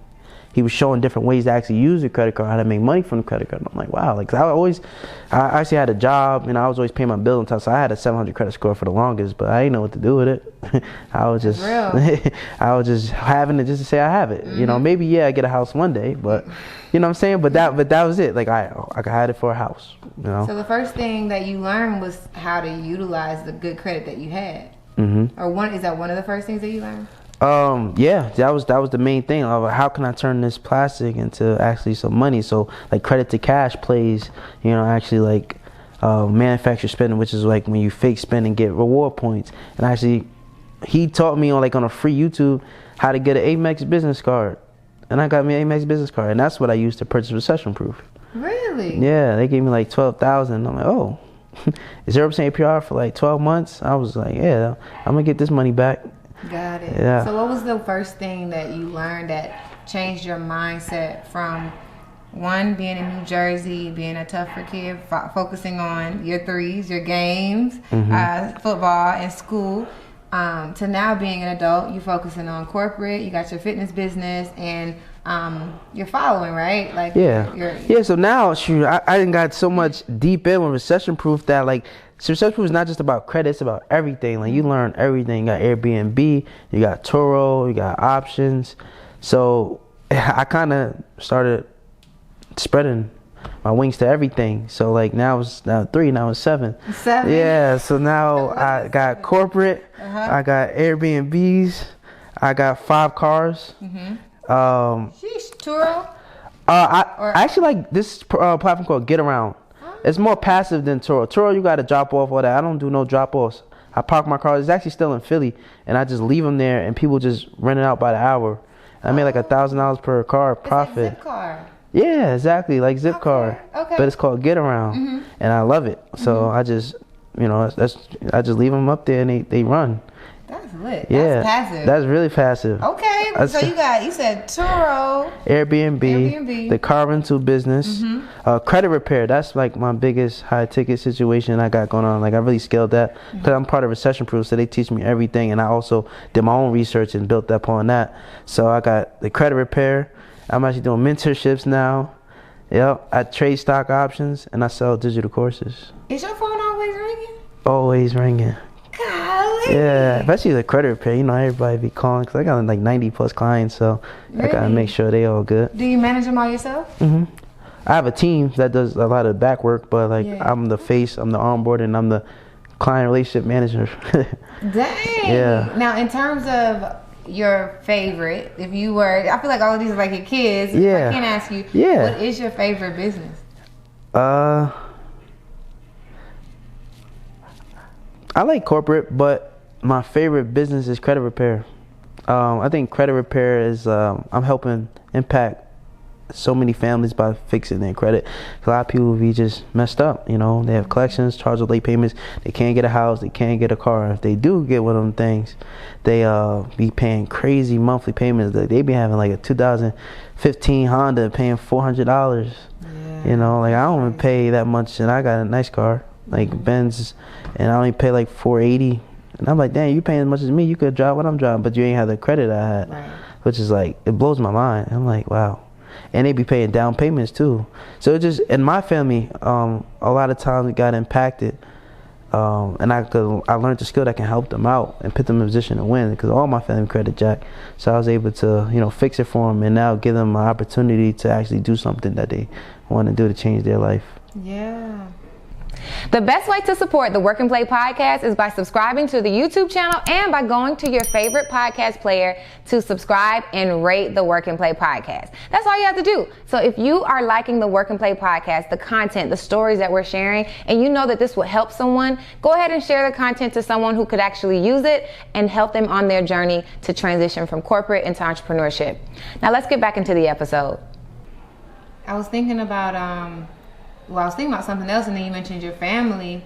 he was showing different ways to actually use the credit card, how to make money from the credit card. And I'm like, wow. Like I actually had a job, and I was always paying my bill on time. So I had a 700 credit score for the longest, but I didn't know what to do with it. I was just having it just to say I have it. Maybe I get a house one day, but you know what I'm saying. But that was it. Like I had it for a house. So the first thing that you learned was how to utilize the good credit that you had. Or is that one of the first things that you learned? Yeah, that was the main thing. How can I turn this plastic into actually some money? So like credit to cash plays, actually like manufacturer spending, which is like when you fake spend and get reward points. And actually, he taught me on a free YouTube how to get an Amex business card, and I got me an Amex business card, and that's what I used to purchase Recession Proof. Really? Yeah, they gave me like $12,000. I'm like, oh, 0% APR for like 12 months. I was like, yeah, I'm gonna get this money back. Got it. Yeah. So what was the first thing that you learned that changed your mindset from one, being in New Jersey, being a tougher kid, focusing on your threes, your games, football and school, to now being an adult, you focusing on corporate, you got your fitness business, and you're following, right? Like yeah. So now, shoot, I didn't got so much deep in with Recession Proof that Recession Proof is not just about credit, it's about everything. Like you learn everything. You got Airbnb, you got Turo, you got options. So I kind of started spreading my wings to everything. So like now it's 3, now it's 7. 7? Yeah, so now I got corporate, I got Airbnbs, I got 5 cars. Sheesh, Turo? I actually like this platform called Get Around. It's more passive than Turo. Turo, you got to drop off all that. I don't do no drop offs. I park my car. It's actually still in Philly, and I just leave them there, and people just rent it out by the hour. I made like $1,000 per car profit. It's like Zipcar. Yeah, exactly, like Zipcar. Okay. But it's called Get Around, and I love it. So I just, I just leave them up there, and they run. That's lit. Yeah, that's passive. That's really passive. Okay, so you said Turo, Airbnb, the car rental business, credit repair. That's like my biggest high ticket situation I got going on. Like I really scaled that because I'm part of Recession Proof, so they teach me everything, and I also did my own research and built upon that. So I got the credit repair. I'm actually doing mentorships now. Yep, I trade stock options and I sell digital courses. Is your phone always ringing? Always ringing. Golly. Yeah, especially the credit repair. Everybody be calling because I got like 90 plus clients, so I gotta make sure they all good. Do you manage them all yourself? I have a team that does a lot of the back work, but I'm the face, I'm the onboarding, and I'm the client relationship manager. Dang. Yeah. Now, in terms of your favorite, if you were, I feel like all of these are like your kids. Yeah. I can't ask you. Yeah. What is your favorite business? I like corporate, but my favorite business is credit repair. I think credit repair is, I'm helping impact so many families by fixing their credit. A lot of people be just messed up, you know. They have collections, charged with late payments. They can't get a house, they can't get a car. If they do get one of them things, they be paying crazy monthly payments. They be having like a 2015 Honda paying $400. You know, like I don't even pay that much, and I got a nice car, like Benz, and I only pay like $480. And I'm like, dang, you paying as much as me. You could drive what I'm driving, but you ain't have the credit I had, which is like, it blows my mind. I'm like, wow. And they be paying down payments too. So it just, in my family, a lot of times it got impacted, and I learned the skill that can help them out and put them in a position to win, because all my family credit jack. So I was able to, you know, fix it for them and now give them an opportunity to actually do something that they want to do to change their life. Yeah. The best way to support the Work and Play podcast is by subscribing to the YouTube channel and by going to your favorite podcast player to subscribe and rate the Work and Play podcast. That's all you have to do. So if you are liking the Work and Play podcast, the content, the stories that we're sharing, and you know that this will help someone, go ahead and share the content to someone who could actually use it and help them on their journey to transition from corporate into entrepreneurship. Now let's get back into the episode. I was thinking about something else, and then you mentioned your family.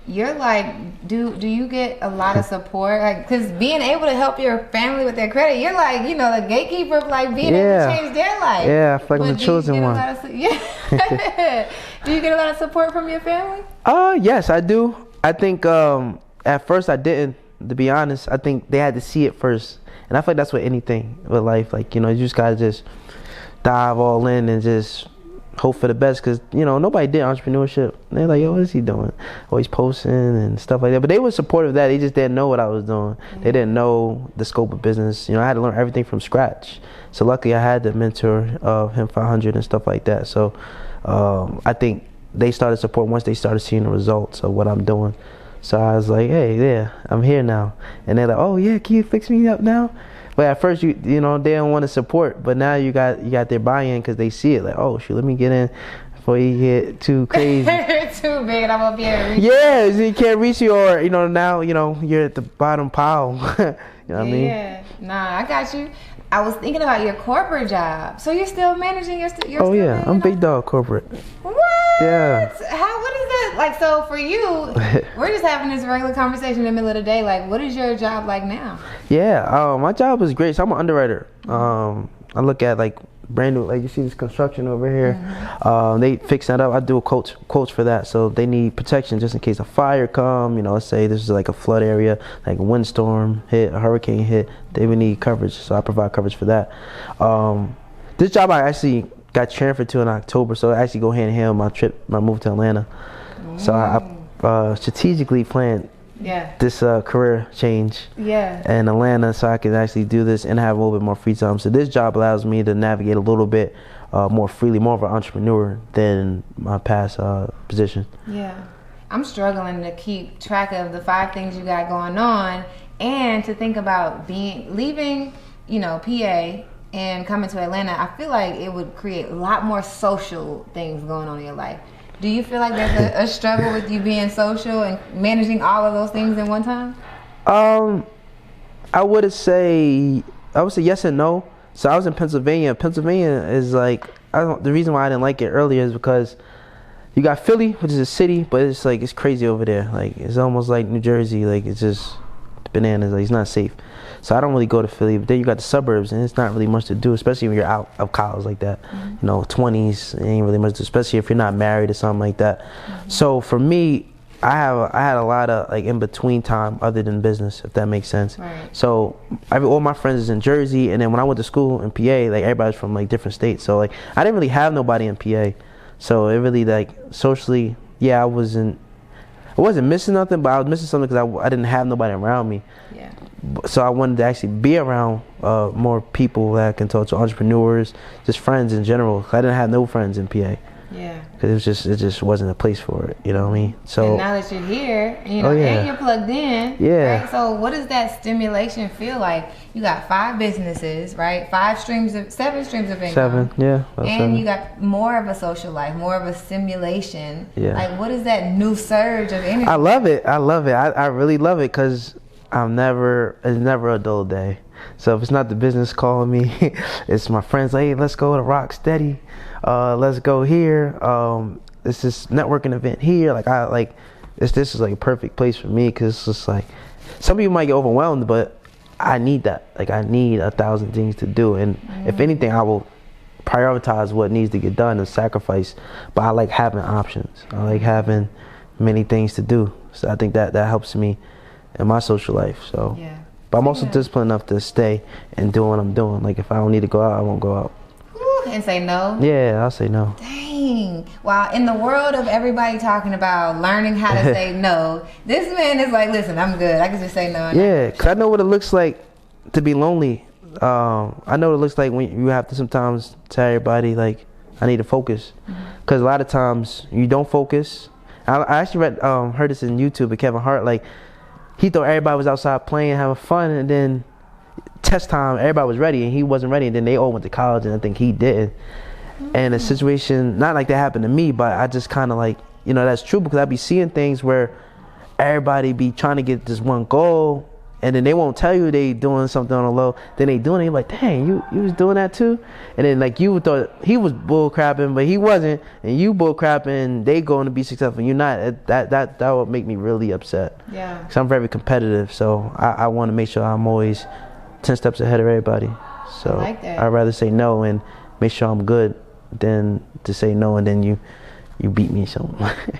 You're like, do you get a lot of support? Like, because being able to help your family with their credit, you're like, you know, the gatekeeper of like being able to change their life. Yeah, I feel like I'm the chosen one. Do you get a lot of support from your family? Yes, I do. I think at first I didn't, to be honest. I think they had to see it first. And I feel like that's with anything with life. Like, you know, you just gotta just dive all in and just hope for the best, because, you know, nobody did entrepreneurship. They're like, yo, what is he doing? Always posting and stuff like that. But they were supportive of that. They just didn't know what I was doing. They didn't know the scope of business. You know, I had to learn everything from scratch. So luckily I had the mentor of him 500 and stuff like that. So I think they started support once they started seeing the results of what I'm doing. So I was like, hey, yeah, I'm here now. And they're like, oh yeah, can you fix me up now? But at first, you know, they don't want to support. But now you got their buy-in, because they see it. Like, oh shoot, let me get in before you get too crazy. Too big, and I'm gonna be able to reach. Yeah, so you can't reach you, or you know, now you know you're at the bottom pile. You know what I mean? Yeah, nah, I got you. I was thinking about your corporate job. So you're still managing your Oh yeah, I'm big dog corporate. What? Yeah. What is that like? So for you, we're just having this regular conversation in the middle of the day. Like, what is your job like now? Yeah, my job is great. So I'm an underwriter. I look at like brand new, like you see this construction over here. They fix that up. I do quotes for that. So they need protection just in case a fire come. You know, let's say this is like a flood area, like a windstorm hit, a hurricane hit. They would need coverage. So I provide coverage for that. This job I actually got transferred to in October, so I actually go hand in hand with my move to Atlanta. So I strategically planned this career change in Atlanta, so I could actually do this and have a little bit more free time. So this job allows me to navigate a little bit more freely, more of an entrepreneur than my past position. Yeah, I'm struggling to keep track of the 5 things you got going on, and to think about leaving, you know, PA and coming to Atlanta. I feel like it would create a lot more social things going on in your life. Do you feel like there's a struggle with you being social and managing all of those things in one time? I would say yes and no. So I was in Pennsylvania. Pennsylvania is like, the reason why I didn't like it earlier is because you got Philly, which is a city, but it's like, it's crazy over there. Like, it's almost like New Jersey. Like, it's just bananas. Like, it's not safe. So I don't really go to Philly. But then you got the suburbs, and it's not really much to do, especially when you're out of college like that. You know, 20s, ain't really much to do, especially if you're not married or something like that. So for me, I had a lot of like in between time other than business, if that makes sense. So all my friends is in Jersey, and then when I went to school in PA, like everybody's from like different states. So like I didn't really have nobody in PA. So it really, like, socially, yeah, I wasn't missing nothing, but I was missing something because I didn't have nobody around me. Yeah. So I wanted to actually be around more people that I can talk to, entrepreneurs, just friends in general. I didn't have no friends in PA. Yeah. Because it just wasn't a place for it. You know what I mean? So and now that you're here, and you're plugged in. Yeah. Right? So what does that stimulation feel like? You got 5 businesses, right? 7 streams of income. 7, yeah. And 7. you got more of a social life, more of a stimulation. Yeah. Like, what is that new surge of energy? I love it. I really love it because it's never a dull day. So if it's not the business calling me, it's my friends. Like, hey, let's go to Rock Steady. Let's go here. It's this networking event here. This is like a perfect place for me because it's just like some people might get overwhelmed, but I need that. Like, I need 1,000 things to do, and if anything, I will prioritize what needs to get done and sacrifice. But I like having options. I like having many things to do. So I think that helps me in my social life. So, yeah. But I'm also disciplined enough to stay and do what I'm doing. Like, if I don't need to go out, I won't go out. And say no? Yeah, I'll say no. Dang. Wow, in the world of everybody talking about learning how to say no, this man is like, listen, I'm good. I can just say no. Yeah, because I know what it looks like to be lonely. I know what it looks like when you have to sometimes tell everybody, like, I need to focus. Because a lot of times you don't focus. I actually heard this in YouTube with Kevin Hart. Like, he thought everybody was outside playing, having fun, and then test time, everybody was ready, and he wasn't ready, and then they all went to college, and I think he didn't. And a situation, not like that happened to me, but I just kind of like, that's true, because I be seeing things where everybody be trying to get this one goal, and then they won't tell you they doing something on the low, then they doing it, you're like, dang, you was doing that too? And then like you thought he was bull crapping, but he wasn't, and you bull crapping, they going to be successful, and you're not. That would make me really upset. Yeah. Because I'm very competitive, so I want to make sure I'm always 10 steps ahead of everybody. So I like that. I'd rather say no and make sure I'm good than to say no and then you beat me. So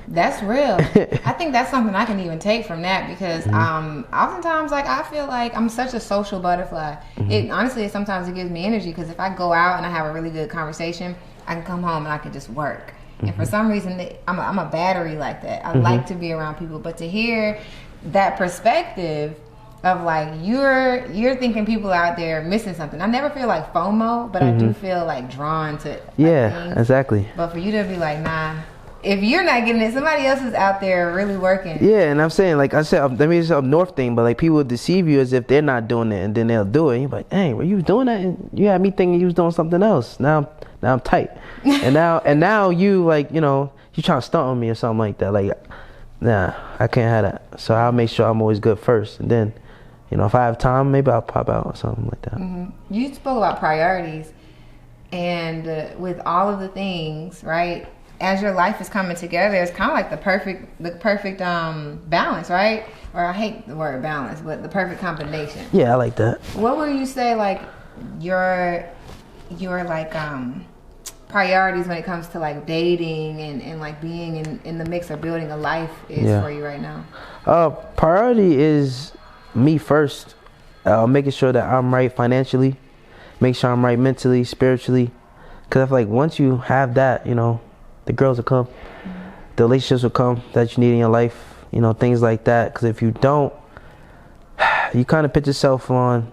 that's real. I think that's something I can even take from that, because oftentimes, like, I feel like I'm such a social butterfly. It honestly, sometimes it gives me energy, because if I go out and I have a really good conversation, I can come home and I can just work. And for some reason, I'm a battery like that. I like to be around people, but to hear that perspective of like you're thinking people out there missing something. I never feel like FOMO, but I do feel like drawn to things. Exactly. But for you to be like, nah, if you're not getting it, somebody else is out there really working. Yeah, and I'm saying, like I said, I mean, it's up north thing, but like people will deceive you as if they're not doing it, and then they'll do it. And you're like, hey, were you doing that? And you had me thinking you was doing something else. Now I'm tight, and now you like you trying to stunt on me or something like that. Like, nah, I can't have that. So I'll make sure I'm always good first, and then. If I have time, maybe I'll pop out or something like that. You spoke about priorities, and with all of the things, right? As your life is coming together, it's kind of like the perfect balance, right? Or I hate the word balance, but the perfect combination. Yeah, I like that. What would you say, like your like priorities when it comes to like dating and like being in the mix of building a life is for you right now? Priority is me first, making sure that I'm right financially, make sure I'm right mentally, spiritually, because I feel like once you have that, the girls will come, the relationships will come that you need in your life, things like that. Because if you don't, you kind of put yourself on,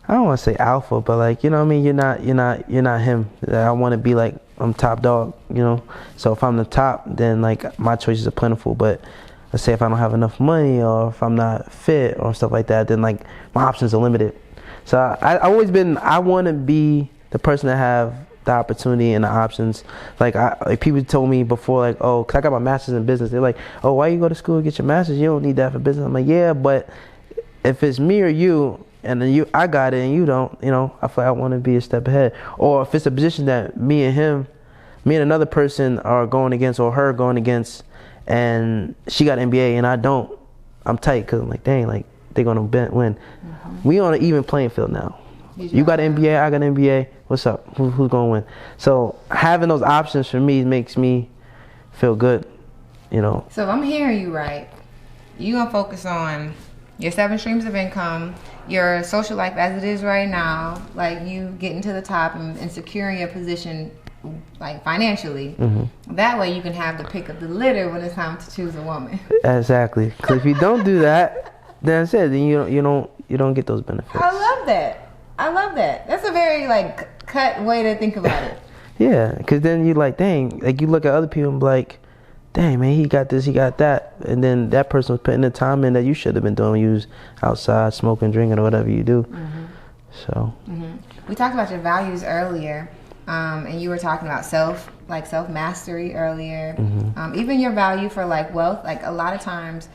I don't want to say alpha, but like, what I mean, you're not him. I want to be like, I'm top dog, so if I'm the top, then like my choices are plentiful. But let's say if I don't have enough money, or if I'm not fit or stuff like that, then like my options are limited. So I want to be the person that have the opportunity and the options. Like people told me before, like, oh, cause I got my master's in business. They're like, oh, why you go to school and get your master's? You don't need that for business. I'm like, yeah, but if it's me or you, and then I got it and you don't, I feel like I want to be a step ahead. Or if it's a position that me and another person are going against, or her going against, and she got an MBA and I don't, I'm tight, because I'm like, dang, like they're gonna win. We on an even playing field now. You got an MBA, I got an MBA. What's up? Who's gonna win? So having those options for me makes me feel good, So if I'm hearing you right, you gonna focus on your 7 streams of income, your social life as it is right now, like you getting to the top and securing your position, like financially. That way you can have the pick of the litter when it's time to choose a woman. Exactly. Because if you don't do that, then that's it. Then you don't get those benefits. I love that. That's a very like cut way to think about it. Yeah, because then you like, dang, like you look at other people and be like, dang, man, he got this, he got that. And then that person was putting the time in that you should have been doing when you was outside smoking, drinking, or whatever you do. So. We talked about your values earlier, and you were talking about self-mastery earlier. Even your value for like wealth, like a lot of times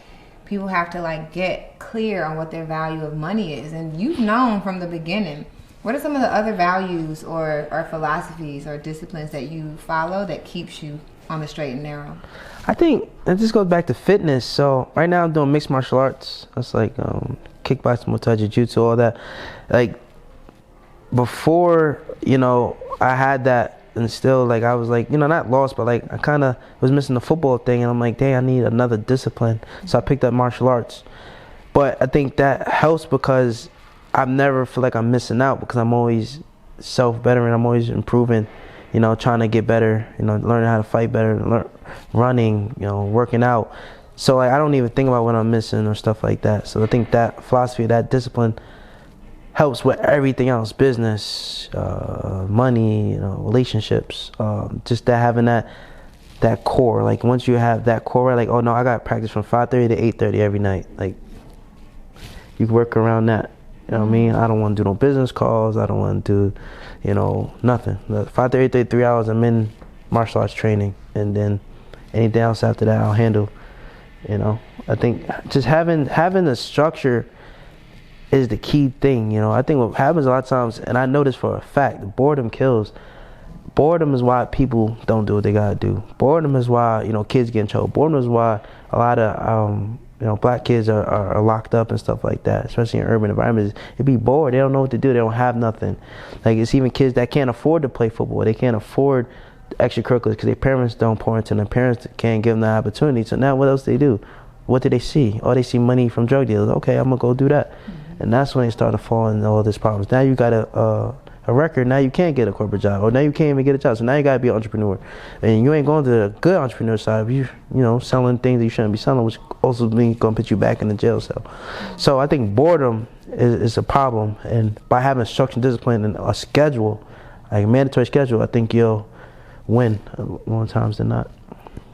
people have to like get clear on what their value of money is. And you've known from the beginning. What are some of the other values or philosophies or disciplines that you follow that keeps you on the straight and narrow? I think it just goes back to fitness. So right now I'm doing mixed martial arts. That's like kickboxing, Muay Thai, jiu-jitsu, all that. Like before, you know, I had that, and still like I was like, you know, not lost, but like I kind of was missing the football thing, and I'm like, dang, I need another discipline. So I picked up martial arts. But I think that helps because I never feel like I'm missing out, because I'm always self-bettering. I'm always improving, you know, trying to get better, you know, learning how to fight better, running, you know, working out. So like, I don't even think about what I'm missing or stuff like that. So I think that philosophy, that discipline helps with everything else, business, money, you know, relationships, just that having that core. Like once you have that core, like, oh no, I got to practice from 5:30 to 8:30 every night. Like you can work around that. You know what I mean? I don't want to do no business calls. I don't want to do, you know, nothing. 5:30 to 3 hours, I'm in martial arts training. And then anything else after that, I'll handle, you know. I think just having a structure is the key thing, you know. I think what happens a lot of times, and I know this for a fact, boredom kills. Boredom is why people don't do what they gotta do. Boredom is why, you know, kids get in trouble. Boredom is why a lot of you know, black kids are locked up and stuff like that, especially in urban environments. They be bored. They don't know what to do. They don't have nothing. Like, it's even kids that can't afford to play football. They can't afford extracurriculars because their parents don't pour into them. Their parents can't give them the opportunity. So now what else they do? What do they see? Oh, they see money from drug dealers. Okay, I'm going to go do that. And that's when they start to fall into all these problems. Now you got a record. Now you can't get a corporate job. Or now you can't even get a job. So now you got to be an entrepreneur. And you ain't going to the good entrepreneur side. You know, selling things that you shouldn't be selling, which also means going to put you back in the jail cell. So I think boredom is a problem. And by having a structured discipline and a schedule, like a mandatory schedule, I think you'll win more times than not.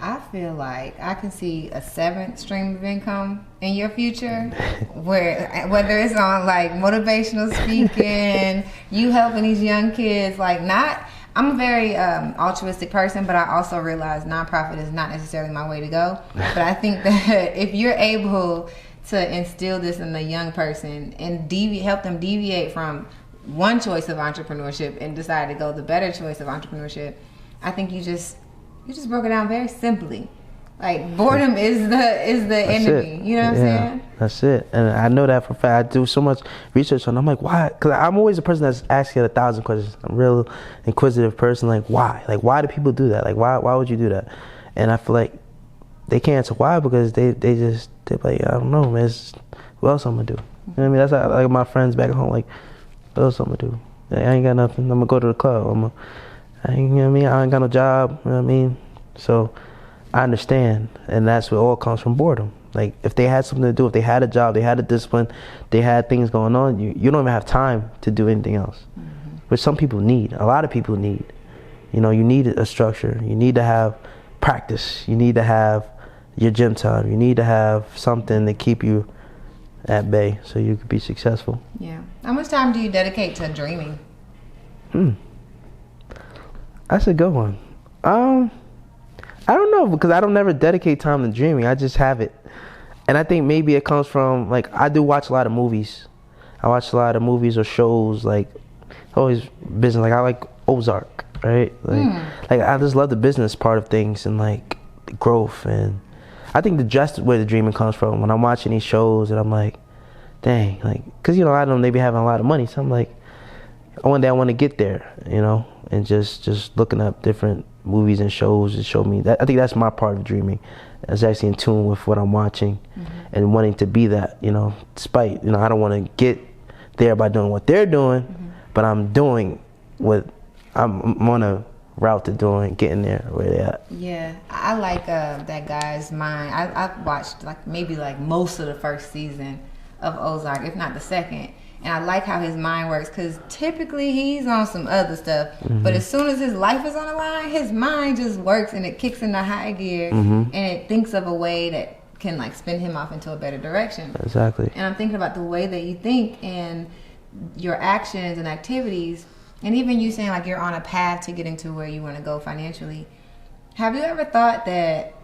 I feel like I can see a seventh stream of income in your future, where whether it's on like motivational speaking, you helping these young kids. Like, I'm a very altruistic person, but I also realize nonprofit is not necessarily my way to go. But I think that if you're able to instill this in the young person and help them deviate from one choice of entrepreneurship and decide to go the better choice of entrepreneurship, I think you just broke it down very simply. Like, boredom is the enemy. You know what I'm saying? That's it. And I know that for a fact. I do so much research on it. I'm like, why? Because I'm always a person that's asking 1,000 questions. I'm a real inquisitive person. Like, why? Like, why do people do that? Like, why would you do that? And I feel like they can't answer why, because they're like, I don't know, man. What else I'm going to do? You know what I mean? That's how, like, my friends back at home, like, what else I'm going to do? Like, I ain't got nothing. I'm going to go to the club. You know what I mean? I ain't got no job. You know what I mean? So I understand, and that's what all comes from boredom. Like, if they had something to do, if they had a job, they had a discipline, they had things going on, you don't even have time to do anything else. Which some people need. A lot of people need. You know, you need a structure. You need to have practice. You need to have your gym time. You need to have something to keep you at bay so you could be successful. Yeah. How much time do you dedicate to dreaming? That's a good one. I don't know, because I don't never dedicate time to dreaming. I just have it. And I think maybe it comes from, like, I do watch a lot of movies. I watch a lot of movies or shows, like, always business. Like, I like Ozark, right? Like I just love the business part of things and, like, the growth. And I think that's where the dreaming comes from. When I'm watching these shows and I'm like, dang, like, because, you know, I know they be having a lot of money. So I'm like, one day I want to get there, you know, and just looking up different movies and shows to show me that. I think that's my part of dreaming. It's actually in tune with what I'm watching and wanting to be that, you know, despite, you know, I don't want to get there by doing what they're doing, but I'm doing what I'm on a route to doing, getting there where they're at. Yeah, I like that guy's mind. I've watched maybe most of the first season of Ozark, if not the second. And I like how his mind works, because typically he's on some other stuff. But as soon as his life is on the line, his mind just works and it kicks into high gear, and it thinks of a way that can like spin him off into a better direction. Exactly. And I'm thinking about the way that you think and your actions and activities, and even you saying like you're on a path to getting to where you want to go financially. Have you ever thought that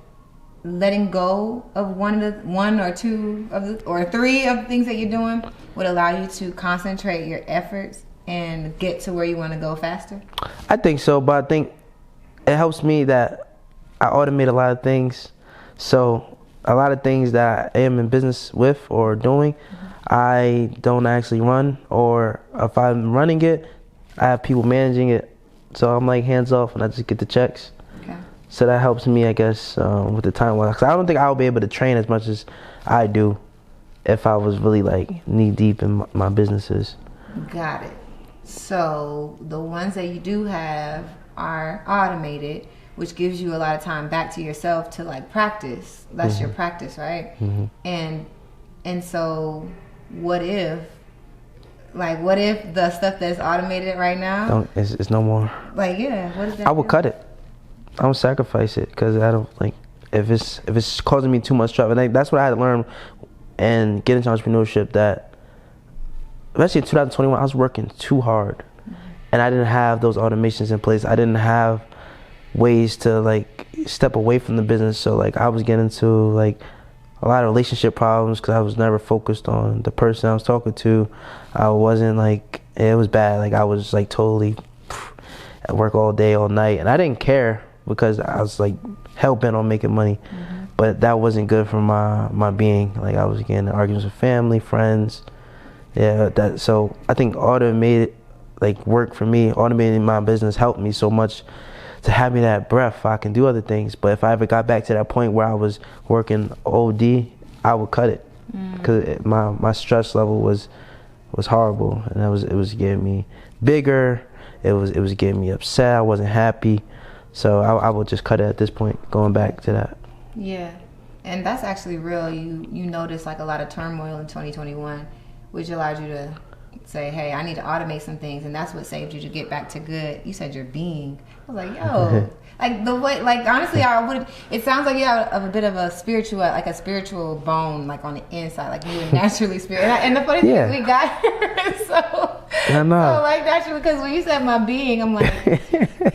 letting go of one or two or three of the things that you're doing would allow you to concentrate your efforts and get to where you want to go faster? I think so, but I think it helps me that I automate a lot of things. So a lot of things that I am in business with or doing, I don't actually run, or if I'm running it, I have people managing it. So I'm like hands off and I just get the checks. Okay. So that helps me, I guess, with the time. Because I don't think I'll be able to train as much as I do if I was really like knee deep in my businesses. Got it. So the ones that you do have are automated, which gives you a lot of time back to yourself to like practice. That's your practice, right? And so what if the stuff that's automated right now, it's no more. Like, yeah, what is that? I would cut it. I don't sacrifice it, because I don't like if it's causing me too much trouble. And that's what I had to learn and get into entrepreneurship. That especially in 2021, I was working too hard, and I didn't have those automations in place. I didn't have ways to like step away from the business. So like I was getting into like a lot of relationship problems because I was never focused on the person I was talking to. I wasn't like, it was bad. Like I was like totally at work all day, all night, and I didn't care because I was like hell bent on making money. But that wasn't good for my being. Like I was getting in arguments with family, friends. Yeah, so I think automated like work for me, automating my business helped me so much to have me that breath. I can do other things, but if I ever got back to that point where I was working OD, I would cut it, because my stress level was horrible, and it was getting me bigger. It was getting me upset. I wasn't happy, so I would just cut it at this point. Going back to that. Yeah, and that's actually real. You noticed like a lot of turmoil in 2021, which allowed you to say, hey, I need to automate some things, and that's what saved you to get back to good. You said your being. I was like, yo, like the way, like honestly, it sounds like you have a bit of a spiritual bone, like on the inside, like you were naturally spiritual. And the funny thing is, we got here, so like naturally, because when you said my being, I'm like,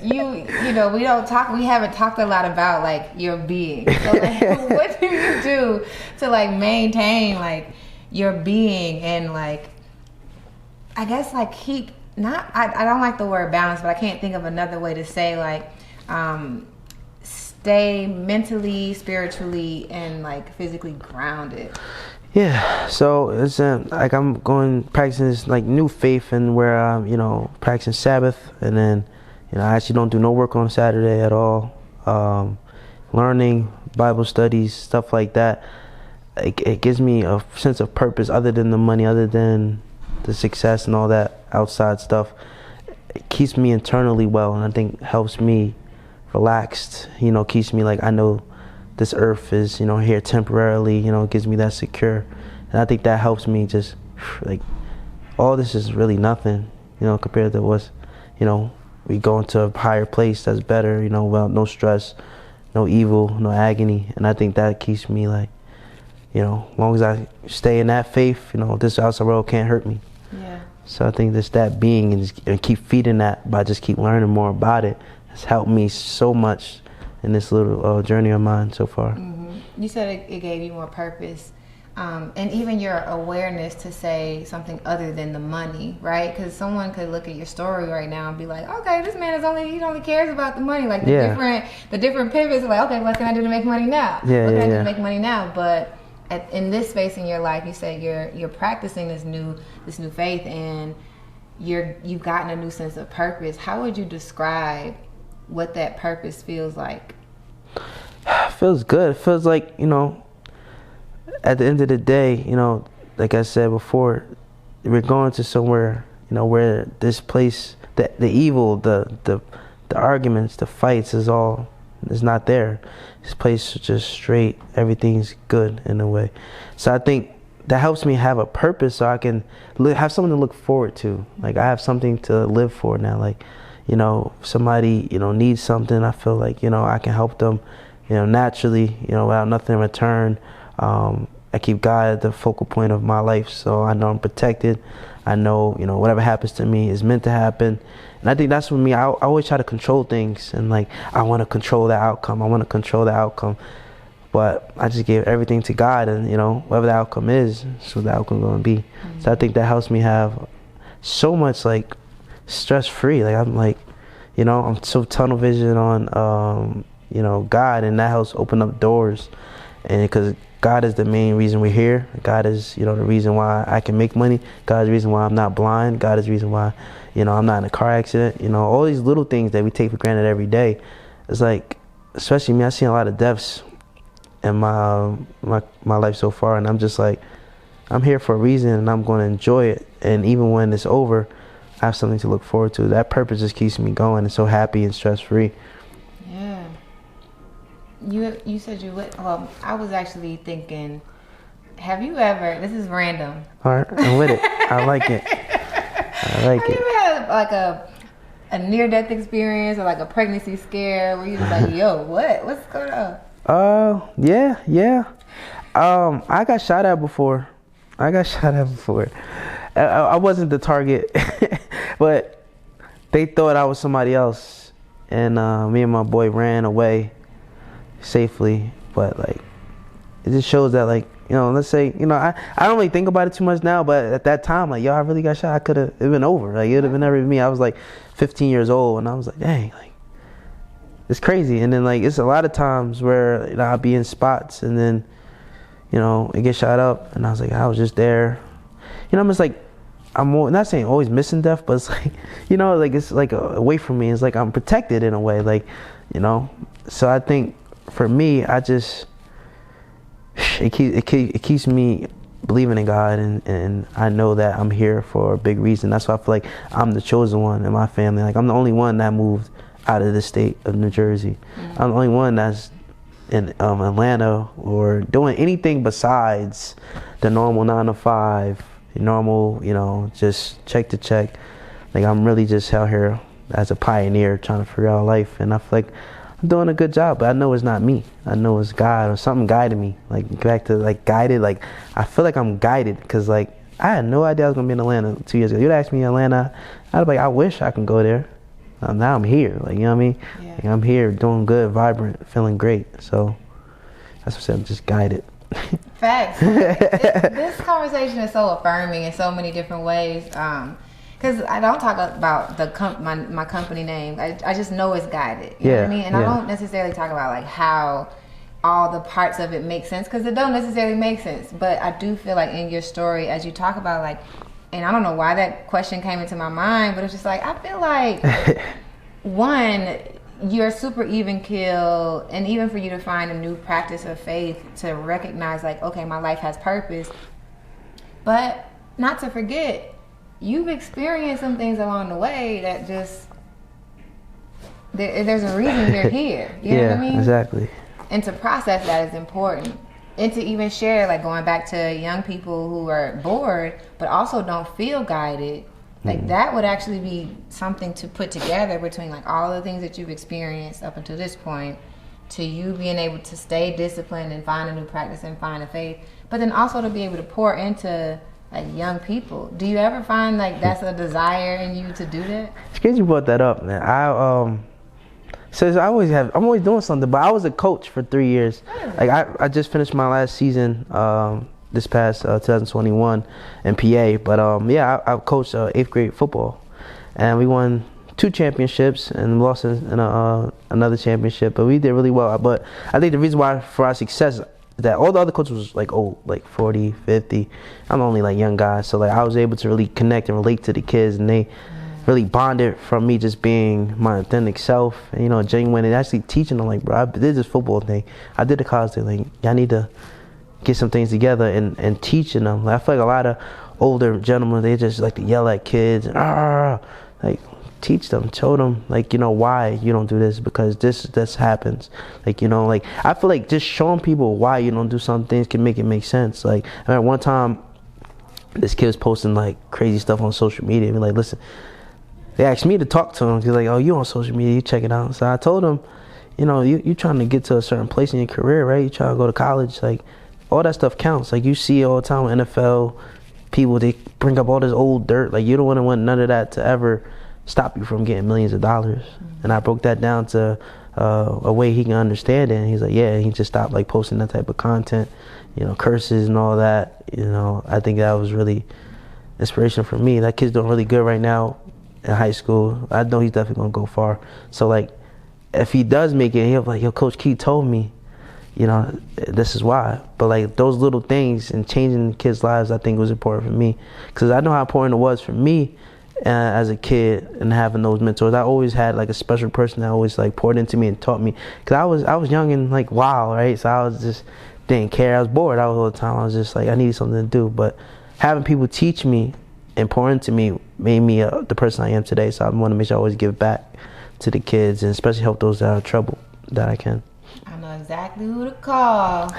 you know, we haven't talked a lot about like your being. So like, what do you do to like maintain like your being and like, I guess like keep I don't like the word balance, but I can't think of another way to say like stay mentally, spiritually, and like physically grounded. Yeah, so it's like I'm practicing this like new faith, and where I'm practicing Sabbath, and then I actually don't do no work on Saturday at all. Learning Bible studies, stuff like that. It gives me a sense of purpose other than the money, other than the success and all that outside stuff. It keeps me internally well, and I think helps me relaxed. Keeps me like, I know this earth is here temporarily. It gives me that secure, and I think that helps me just like all this is really nothing compared to what's we go into a higher place that's better, well, no stress, no evil, no agony. And I think that keeps me like, as long as I stay in that faith, this outside world can't hurt me. Yeah. So I think just that being and keep feeding that by just keep learning more about it has helped me so much in this little journey of mine so far. You said it gave you more purpose. And even your awareness to say something other than the money, right? Because someone could look at your story right now and be like, okay, this man he only cares about the money. Like the different pivots are like, okay, what can I do to make money now? What can I do to make money now? But in this space in your life, you say you're practicing this new faith, and you've gotten a new sense of purpose. How would you describe what that purpose feels like? It feels good. It feels like, at the end of the day, like I said before, we're going to somewhere, where this place, the evil, the arguments, the fights is not there. This place is just straight. Everything's good in a way. So I think that helps me have a purpose, so I can have something to look forward to. Like, I have something to live for now. Like, you know, if somebody, you know, needs something, I feel like, you know, I can help them, you know, naturally, you know, without nothing in return. I keep God at the focal point of my life, so I know I'm protected. I know, you know, whatever happens to me is meant to happen. And I think that's with me. I always try to control things, and like, I want to control the outcome. I want to control the outcome. But I just give everything to God, and, you know, whatever the outcome is, so the outcome going to be. Mm-hmm. So I think that helps me have so much, like, stress-free. Like, I'm like, you know, I'm so tunnel vision on, you know, God, and that helps open up doors. And because God is the main reason we're here. God is, you know, the reason why I can make money. God is the reason why I'm not blind. God is the reason why, you know, I'm not in a car accident. You know, all these little things that we take for granted every day. It's like, especially me, I've seen a lot of deaths in my life so far, and I'm just like, I'm here for a reason, and I'm going to enjoy it. And even when it's over, I have something to look forward to. That purpose just keeps me going and so happy and stress-free. Yeah. You said you would. Well, I was actually thinking, have you ever? This is random. All right, I'm with it. I like it. I like it. Have you ever had like a near-death experience or like a pregnancy scare where you was like, yo, what's going on? Yeah. I got shot at before. I wasn't the target, but they thought I was somebody else, and me and my boy ran away safely. But like, it just shows that, like, you know, let's say, you know, I don't really think about it too much now, but at that time, like, yo, I really got shot. I could have, it been over. Like, it would have been never been me. I was like 15 years old, and I was like, dang, like, it's crazy. And then, like, it's a lot of times where, you know, I'll be in spots, and then, you know, it gets shot up, and I was like, I was just there. You know, I'm just like, I'm not saying always missing death, but it's like, you know, like, it's like away from me. It's like I'm protected in a way, like, you know. So I think for me, I just, it keeps me believing in God, and I know that I'm here for a big reason. That's why I feel like I'm the chosen one in my family. Like, I'm the only one that moved out of the state of New Jersey. Mm-hmm. I'm the only one that's in Atlanta or doing anything besides the normal 9 to 5, normal, you know, just check to check. Like, I'm really just out here as a pioneer trying to figure out life, and I feel like I'm doing a good job, but I know it's not me. I know it's God or something guiding me. Like, back to, like, guided. Like, I feel like I'm guided, because, like, I had no idea I was going to be in Atlanta 2 years ago. You'd ask me in Atlanta, I'd be like, I wish I could go there. Now I'm here. Like, you know what I mean? Yeah. Like, I'm here doing good, vibrant, feeling great. So that's what I said, I'm just guided. Facts. This conversation is so affirming in so many different ways. Because I don't talk about my company name. I just know it's guided. You know what I mean? And I don't necessarily talk about, like, how all the parts of it make sense, because it don't necessarily make sense. But I do feel like in your story, as you talk about, like, and I don't know why that question came into my mind, but it's just like, I feel like, one, you're super even keel, and even for you to find a new practice of faith to recognize, like, okay, my life has purpose. But not to forget, you've experienced some things along the way that just, there's a reason you're here. You know what I mean? Exactly. And to process that is important. And to even share, like, going back to young people who are bored but also don't feel guided, like, that would actually be something to put together between, like, all the things that you've experienced up until this point, to you being able to stay disciplined and find a new practice and find a faith, but then also to be able to pour into, like, young people. Do you ever find, like, that's a desire in you to do that? It's crazy you brought that up, man. I'm always doing something, but I was a coach for 3 years. Really? Like, I just finished my last season this past 2021 in PA, but I coached 8th grade football, and we won 2 championships and lost in another championship, but we did really well. But I think the reason why for our success is that all the other coaches was, like, old, like 40, 50. I'm only, like, young guys, so, like, I was able to really connect and relate to the kids, and they really bonded from me just being my authentic self, and, you know, genuine, and actually teaching them, like, bro, I did this football thing, I did the college thing, like, y'all need to get some things together, and teaching them. Like, I feel like a lot of older gentlemen, they just like to yell at kids, and, like, teach them, show them, like, you know, why you don't do this, because this happens. Like, you know, like, I feel like just showing people why you don't do some things can make it make sense. Like, I remember one time this kid was posting like crazy stuff on social media. And like, listen, they asked me to talk to him. He's like, oh, you on social media, you check it out. So I told him, you know, you trying to get to a certain place in your career, right? You trying to go to college, like all that stuff counts. Like you see all the time with NFL people, they bring up all this old dirt. Like you don't want none of that to ever stop you from getting millions of dollars. And I broke that down to a way he can understand it. And he's like, yeah, and he just stopped like posting that type of content, you know, curses and all that. You know, I think that was really inspirational for me. That kid's doing really good right now in high school. I know he's definitely gonna go far. So like, if he does make it, he'll be like, yo, Coach Key told me, you know, this is why. But like those little things and changing kids' lives, I think was important for me, because I know how important it was for me as a kid and having those mentors. I always had like a special person that always like poured into me and taught me, because I was young and like wild, right? So I was just didn't care. I was bored all the time. I was just like, I needed something to do. But having people teach me and pour into me made me the person I am today. So I want to make sure I always give back to the kids, and especially help those that are in trouble that I can. I know exactly who to call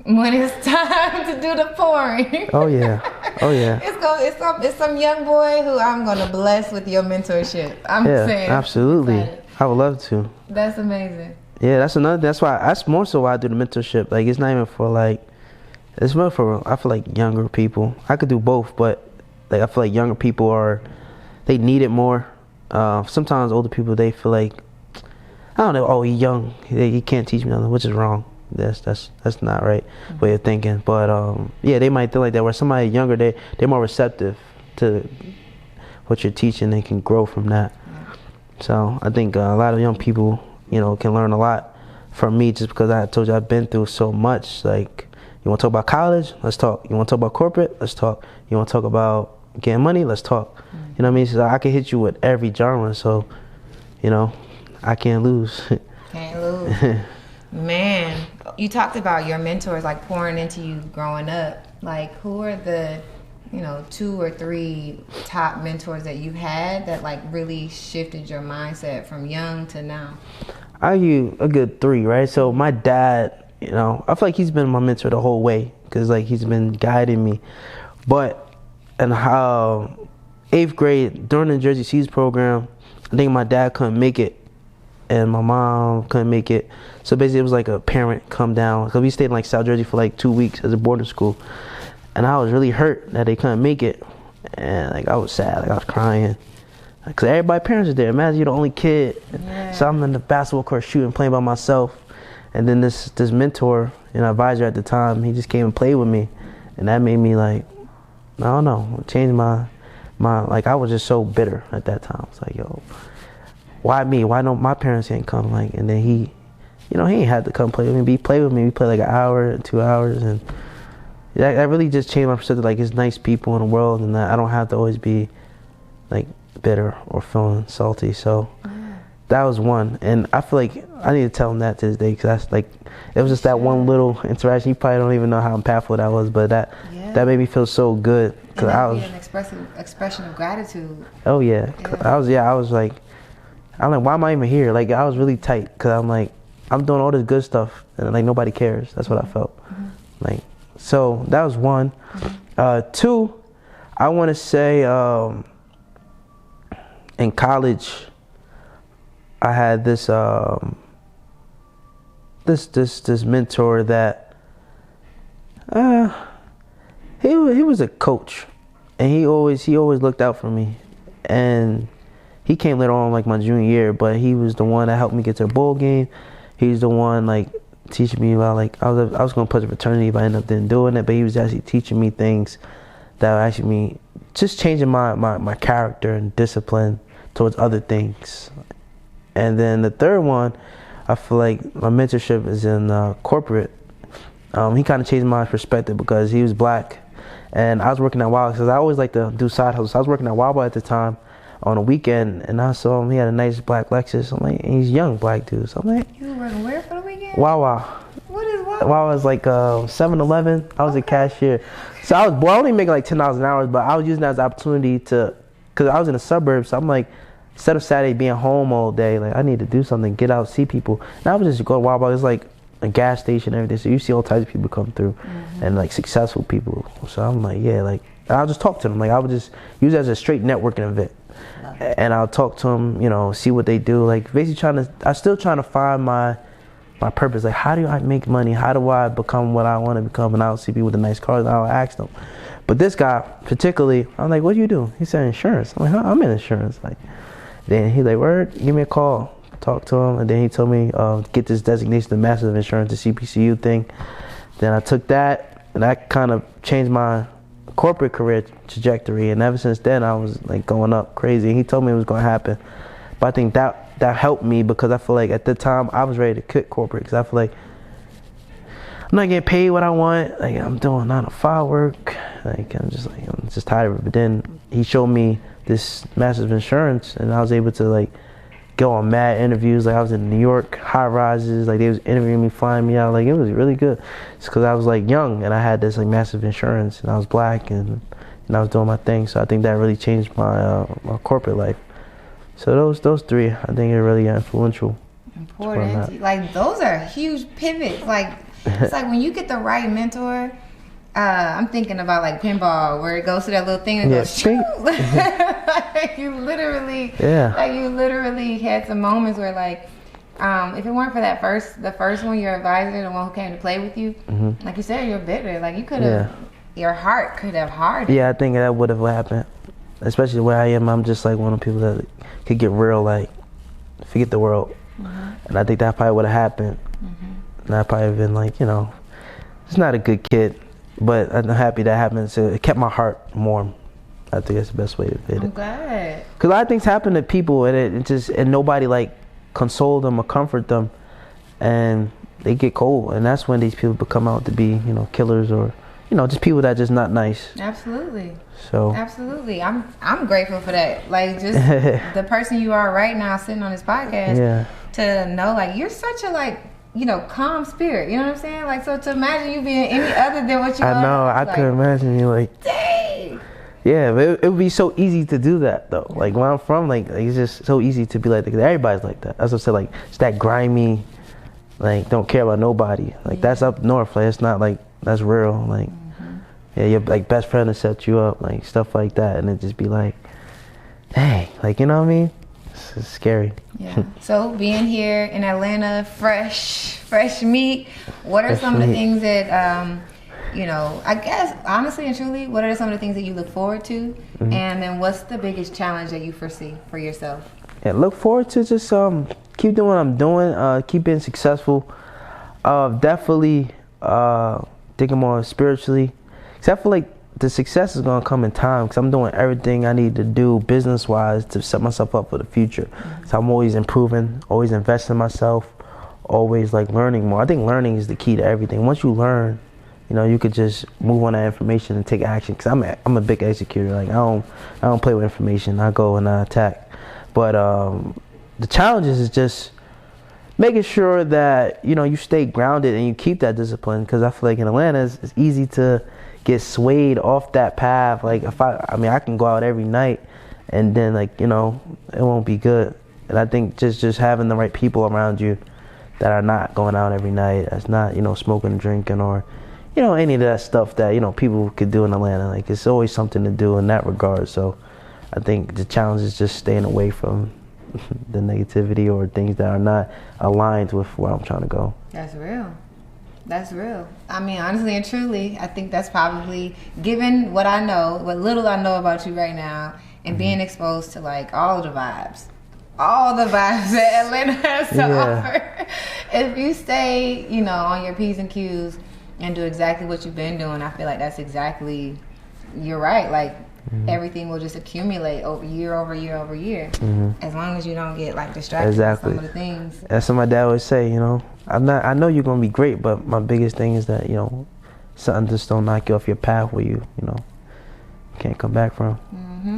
when it's time to do the pouring. Oh yeah, oh yeah. It's some young boy who I'm gonna bless with your mentorship. I'm saying. Absolutely. I would love to. That's amazing. Yeah, that's more so why I do the mentorship. Like it's not even for like, it's more for, I feel like younger people. I could do both, but like I feel like younger people they need it more. Sometimes older people, they feel like, I don't know, oh, he's young, he can't teach me nothing, which is wrong. That's not right way of thinking. But yeah, they might think like that. Where somebody younger, they're more receptive to what you're teaching. They can grow from that. So I think a lot of young people, you know, can learn a lot from me, just because I told you I've been through so much. Like, you want to talk about college? Let's talk. You want to talk about corporate? Let's talk. You want to talk about getting money? Let's talk. You know what I mean? So I can hit you with every genre. So, you know, I can't lose. Can't lose. Man, you talked about your mentors like pouring into you growing up. Like, who are the, you know, 2 or 3 top mentors that you had that like really shifted your mindset from young to now? I give you a good 3, right? So my dad, you know, I feel like he's been my mentor the whole way, because like he's been guiding me. But in how 8th grade during the Jersey Seeds program, I think my dad couldn't make it and my mom couldn't make it. So basically it was like a parent come down, because we stayed in like South Jersey for like 2 weeks as a boarding school. And I was really hurt that they couldn't make it. And like I was sad, like I was crying. Because everybody's parents are there. Imagine you're the only kid. Yeah. So I'm in the basketball court shooting, playing by myself. And then this mentor and advisor at the time, he just came and played with me. And that made me like, I don't know, change my like I was just so bitter at that time. It's like, yo, why me? Why don't my parents ain't come? Like, and then he, you know, he ain't had to come play with me. But he played with me. We played like an hour, 2 hours, and that really just changed my perspective. Like, it's nice people in the world, and that I don't have to always be like bitter or feeling salty. So that was one, and I feel like I need to tell him that to this day, because that's like, it was just that one little interaction. You probably don't even know how impactful that was, but that made me feel so good. Cause I was an expression of gratitude. Oh yeah, I was like, I'm like, why am I even here? Like, I was really tight, because I'm like, I'm doing all this good stuff and like nobody cares. That's what I felt. Like, so that was one. 2, I want to say in college I had this this mentor that he was a coach, and he always looked out for me. And he came later on, like my junior year, but he was the one that helped me get to the bowl game. He's the one like teaching me about, like, I was gonna put a fraternity, but I ended up didn't doing it. But he was actually teaching me things that were actually me just changing my character and discipline towards other things. And then the third one, I feel like my mentorship is in corporate. He kind of changed my perspective, because he was black, and I was working at Wild, because I always like to do side hustles. I was working at Wild at the time on a weekend, and I saw him. He had a nice black Lexus. I'm like, and he's a young black dude. So I'm like, you were working where for the weekend? Wawa. What is Wawa? Wawa was like 7-Eleven. I was a cashier. So I was only making like $10 an hour, but I was using that as an opportunity to, because I was in the suburbs. So I'm like, instead of Saturday being home all day, like I need to do something, get out, see people. And I would just go to Wawa. It's like a gas station and everything. So you see all types of people come through, and like successful people. So I'm like, yeah, like and I'll just talk to them. Like I would just use it as a straight networking event, and I'll talk to them, you know, see what they do. Like basically I'm still trying to find my purpose. Like how do I make money? How do I become what I want to become? And I'll see people with the nice cars, and I'll ask them. But this guy particularly, I'm like, what do you do? He said insurance. I'm like, huh? I'm in insurance. Like, then he like, word, give me a call. Talk to him, and then he told me get this designation, the Master of Insurance, the CPCU thing. Then I took that, and that kind of changed my corporate career trajectory. And ever since then, I was like going up crazy. And he told me it was going to happen, but I think that helped me because I feel like at the time I was ready to quit corporate because I feel like I'm not getting paid what I want. Like I'm doing 9 to 5 work. Like I'm just tired of it. But then he showed me this Massive Insurance, and I was able to like go on mad interviews. Like I was in New York, high rises. Like they was interviewing me, flying me out. Like it was really good. It's because I was like young and I had this like Massive Insurance, and I was black and I was doing my thing. So I think that really changed my my corporate life. So those three, I think are really influential. Important. Like those are huge pivots. Like it's like when you get the right mentor. I'm thinking about like pinball, where it goes to that little thing and goes shoot. Like you literally had some moments where like, if it weren't for the first one, your advisor, the one who came to play with you, like you said, you're bitter. Like you could have, your heart could have hardened. Yeah, I think that would have happened. Especially where I am, I'm just like one of the people that could get real, like forget the world. And I think that probably would have happened. And I probably have been like, you know, it's not a good kid. But I'm happy that happened. So it kept my heart warm. I think that's the best way to fit it. I'm glad. Because a lot of things happen to people, and nobody like console them or comfort them, and they get cold, and that's when these people become out to be, you know, killers or, you know, just people that just not nice. Absolutely. So. Absolutely, I'm grateful for that. Like just the person you are right now, sitting on this podcast. Yeah. To know, like you're such a like, you know, calm spirit. You know what I'm saying? Like, so to imagine you being any other than what you are. I know. I could imagine you like. Dang. Yeah, but it would be so easy to do that though. Like where I'm from, like it's just so easy to be like that. Everybody's like that. That's what I said. Like it's that grimy, like don't care about nobody. Like that's up north. Like it's not like that's real. Like yeah, your like best friend will set you up, like stuff like that, and it just be like, dang, like you know what I mean? It's scary. Yeah. So being here in Atlanta, fresh meat. What are some of the things that you know? I guess honestly and truly, what are some of the things that you look forward to? And then what's the biggest challenge that you foresee for yourself? Yeah, look forward to just keep doing what I'm doing. Keep being successful. Definitely thinking more spiritually. Except for like the success is gonna come in time because I'm doing everything I need to do business-wise to set myself up for the future. So I'm always improving, always investing in myself, always like learning more. I think learning is the key to everything. Once you learn, you know, you could just move on that information and take action. Because I'm a big executor. Like I don't play with information. I go and I attack. But the challenges is just making sure that, you know, you stay grounded and you keep that discipline. Because I feel like in Atlanta it's easy to get swayed off that path. Like if I mean I can go out every night and then like, you know, it won't be good. And I think just having the right people around you that are not going out every night, that's not, you know, smoking and drinking or, you know, any of that stuff that, you know, people could do in Atlanta. Like it's always something to do in that regard. So I think the challenge is just staying away from the negativity or things that are not aligned with where I'm trying to go. That's real. That's real. I mean, honestly and truly, I think that's probably, given what I know, what little I know about you right now, and being exposed to like all the vibes that Atlanta has to offer. If you stay, you know, on your P's and Q's and do exactly what you've been doing, I feel like that's exactly, you're right. Like everything will just accumulate year over year, as long as you don't get like distracted by some of the things. That's what my dad would say, you know. I know you're gonna be great, but my biggest thing is that, you know, something just don't knock you off your path where you know, can't come back from.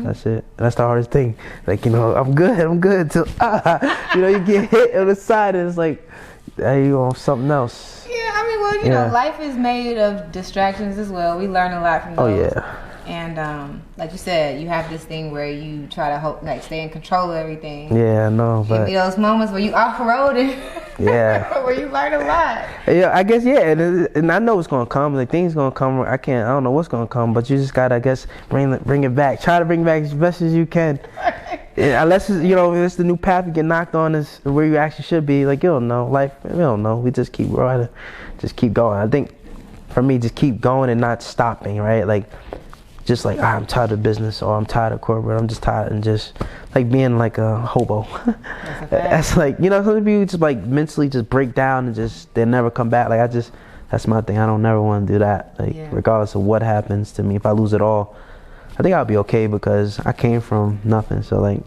That's it. That's the hardest thing. Like, you know, I'm good till you know, you get hit on the side and it's like, hey, you on something else. Yeah, I mean, well, you know, life is made of distractions as well. We learn a lot from those. Oh yeah. And like you said, you have this thing where you try to stay in control of everything. Yeah, I know. But those moments where you off-roading. Yeah. Where you learn a lot. Yeah, I guess, yeah, and I know it's gonna come. Like, things gonna come. I don't know what's gonna come, but you just gotta, I guess, bring it back. Try to bring it back as best as you can. Yeah, unless it's, it's the new path you get knocked on is where you actually should be. Like, you don't know, life. We don't know. We just keep going. Just keep going. I think for me, just keep going and not stopping. Right, like. Just like, I'm tired of business, or I'm tired of corporate. I'm just tired, and just like being like a hobo. That's like, some people just like mentally just break down and just they never come back. Like, that's my thing. I don't never want to do that. Like, regardless of what happens to me, if I lose it all, I think I'll be okay because I came from nothing. So like,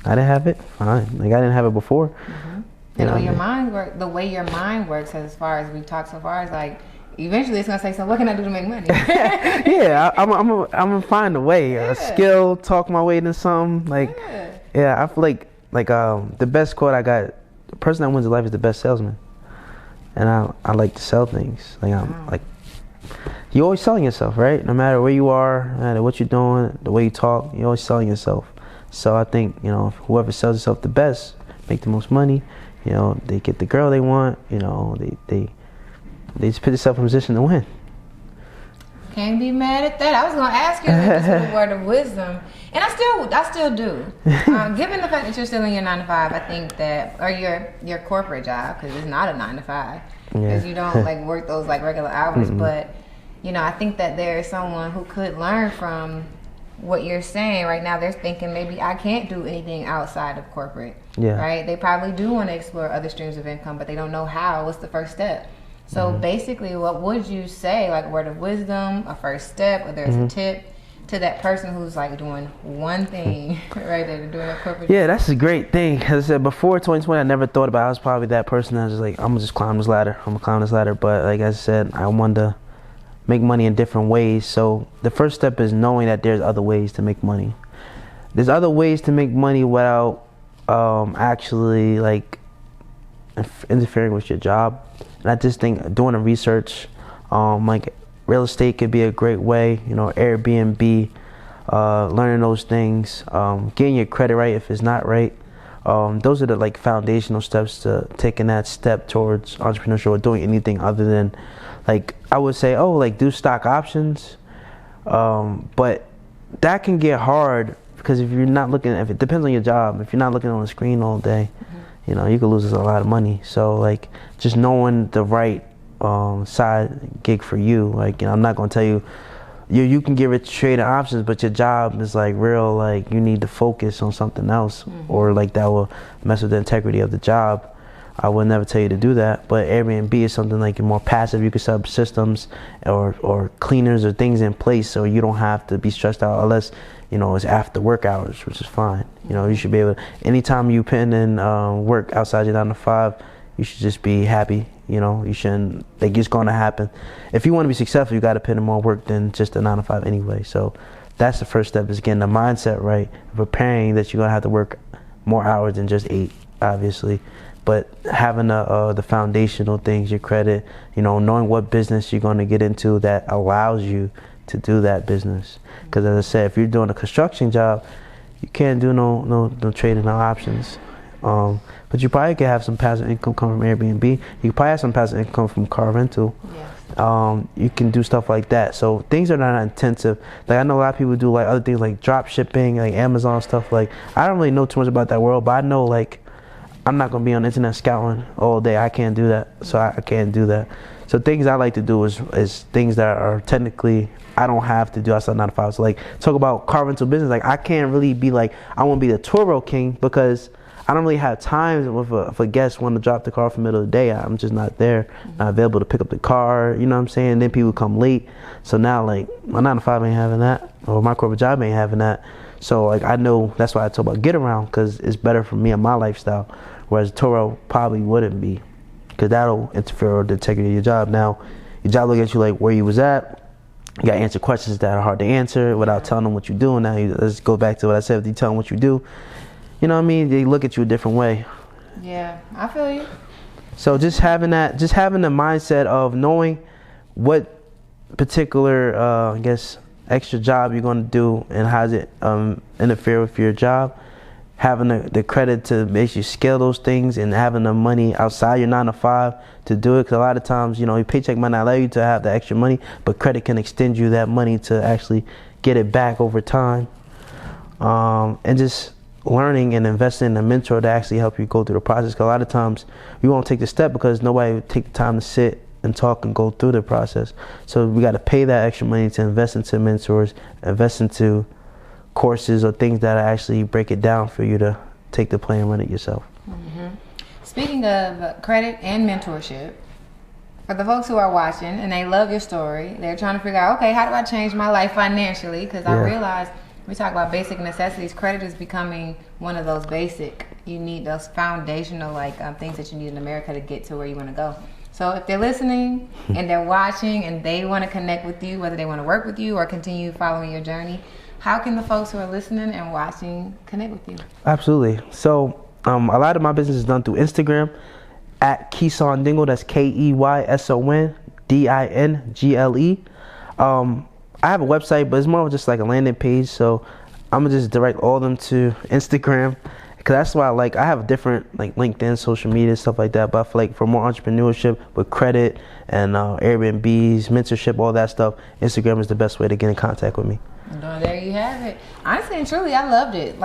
I didn't have it, fine. Like, I didn't have it before. Mm-hmm. And the way your mind works, as far as we've talked so far, is like, eventually it's gonna say, so what can I do to make money? Yeah, I'm gonna find a way, a skill, talk my way into something. Like, I feel like the best quote I got: the person that wins in life is the best salesman. And I like to sell things. Like, I'm like, you're always selling yourself, right? No matter where you are, no matter what you're doing, the way you talk, you're always selling yourself. So I think, whoever sells himself the best, make the most money. They get the girl they want. They just put themselves in a position to win. Can't be mad at that. I was gonna ask you if this was a word of wisdom, and I still do. Given the fact that you're still in your 9-to-5, I think that, or your corporate job, because it's not a 9-to-5, because you don't like work those like regular hours. Mm-hmm. But I think that there is someone who could learn from what you're saying right now. They're thinking, maybe I can't do anything outside of corporate. Yeah. Right? They probably do want to explore other streams of income, but they don't know how. What's the first step? So basically, what would you say, like a word of wisdom, a first step, or there's a tip to that person who's like doing one thing, right? They're doing a corporate job? That's a great thing. As I said, before 2020, I never thought about it. I was probably that person that was just like, I'm going to just climb this ladder. But like I said, I wanted to make money in different ways. So the first step is knowing that there's other ways to make money. There's other ways to make money without actually like interfering with your job. And I just think doing the research, like real estate could be a great way, Airbnb, learning those things, getting your credit right if it's not right. Those are the like foundational steps to taking that step towards entrepreneurship or doing anything other than, like, I would say, do stock options. But that can get hard because if you're not looking, if it depends on your job, if you're not looking on the screen all day, you could lose a lot of money. So like just knowing the right side gig for you. Like, I'm not gonna tell you you can get rich trading options, but your job is like real, like you need to focus on something else, or like that will mess with the integrity of the job. I would never tell you to do that. But Airbnb is something like more passive. You can set up systems or cleaners or things in place so you don't have to be stressed out unless it's after work hours, which is fine. You should be able to, anytime you put in work outside your 9-to-5, you should just be happy. You shouldn't, like, it's going to happen. If you want to be successful, you got to put in more work than just a 9-to-5 anyway. So that's the first step, is getting the mindset right, preparing that you're going to have to work more hours than just 8, obviously. But having the foundational things, your credit, knowing what business you're going to get into that allows you to do that business. Because as I said, if you're doing a construction job, you can't do no trading, no options. But you probably could have some passive income come from Airbnb. You could probably have some passive income from car rental. Yes. You can do stuff like that. So things are not intensive. Like, I know a lot of people do like other things like drop shipping, like Amazon stuff. Like, I don't really know too much about that world, but I know, like, I'm not gonna be on the internet scouting all day. I can't do that. So I can't do that. So things I like to do is things that are technically I don't have to do outside 9-to-5. So like, talk about car rental business. Like, I can't really be like, I want to be the Toro king because I don't really have time if a guest want to drop the car for the middle of the day. I'm just not there, not available to pick up the car. You know what I'm saying? Then people come late. So now, like, my 9-to-5 ain't having that, or my corporate job ain't having that. So like, I know that's why I talk about get around, because it's better for me and my lifestyle. Whereas Toro probably wouldn't be, because that'll interfere with the integrity of your job. Now, your job look at you like where you was at. You got to answer questions that are hard to answer without telling them what you're doing. Now, let's go back to what I said. If you tell them what you do, you know what I mean? They look at you a different way. Yeah, I feel you. So just having the mindset of knowing what particular, I guess, extra job you're going to do and how does it interfere with your job. having the credit to basically scale those things and having the money outside your 9 to 5 to do it. Because a lot of times, you know, your paycheck might not allow you to have the extra money, but credit can extend you that money to actually get it back over time. And just learning and investing in a mentor to actually help you go through the process. Because a lot of times we won't take the step because nobody would take the time to sit and talk and go through the process. So we got to pay that extra money to invest into mentors, invest into courses or things that actually break it down for you to take the play and run it yourself. Mm-hmm. Speaking of credit and mentorship, for the folks who are watching and they love your story, they're trying to figure out, okay, how do I change my life financially? Because I realize we talk about basic necessities. Credit is becoming one of those basic. You need those foundational things that you need in America to get to where you want to go. So if they're listening and they're watching and they want to connect with you, whether they want to work with you or continue following your journey, how can the folks who are listening and watching connect with you? Absolutely. So a lot of my business is done through Instagram at Keyson Dingle. That's KeysonDingle. I have a website, but it's more of just like a landing page. So I'm gonna just direct all of them to Instagram, because that's why I have different LinkedIn, social media, stuff like that. But I feel like for more entrepreneurship with credit and Airbnbs, mentorship, all that stuff, Instagram is the best way to get in contact with me. Well, there you have it. Honestly and truly, I loved it.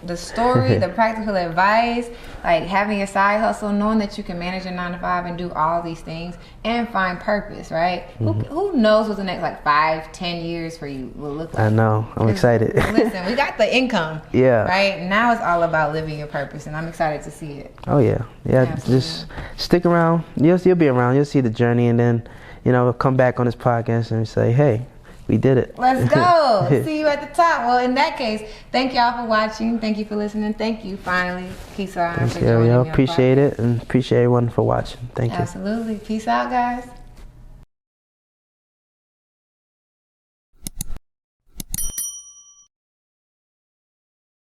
The story, the practical advice, having your side hustle, knowing that you can manage your 9 to 5 and do all these things and find purpose, right? Mm-hmm. Who knows what the next 5-10 years for you will look like? I know. I'm excited. Listen, we got the income. Yeah. Right? Now it's all about living your purpose, and I'm excited to see it. Oh, yeah. Yeah. Absolutely. Just stick around. You'll be around. You'll see the journey, and then, come back on this podcast and say, hey, we did it. Let's go. See you at the top. Well, in that case, thank y'all for watching. Thank you for listening. Thank you, finally, Keyson, for joining me. Appreciate it, and appreciate everyone for watching. Thank you. Absolutely. Peace out, guys.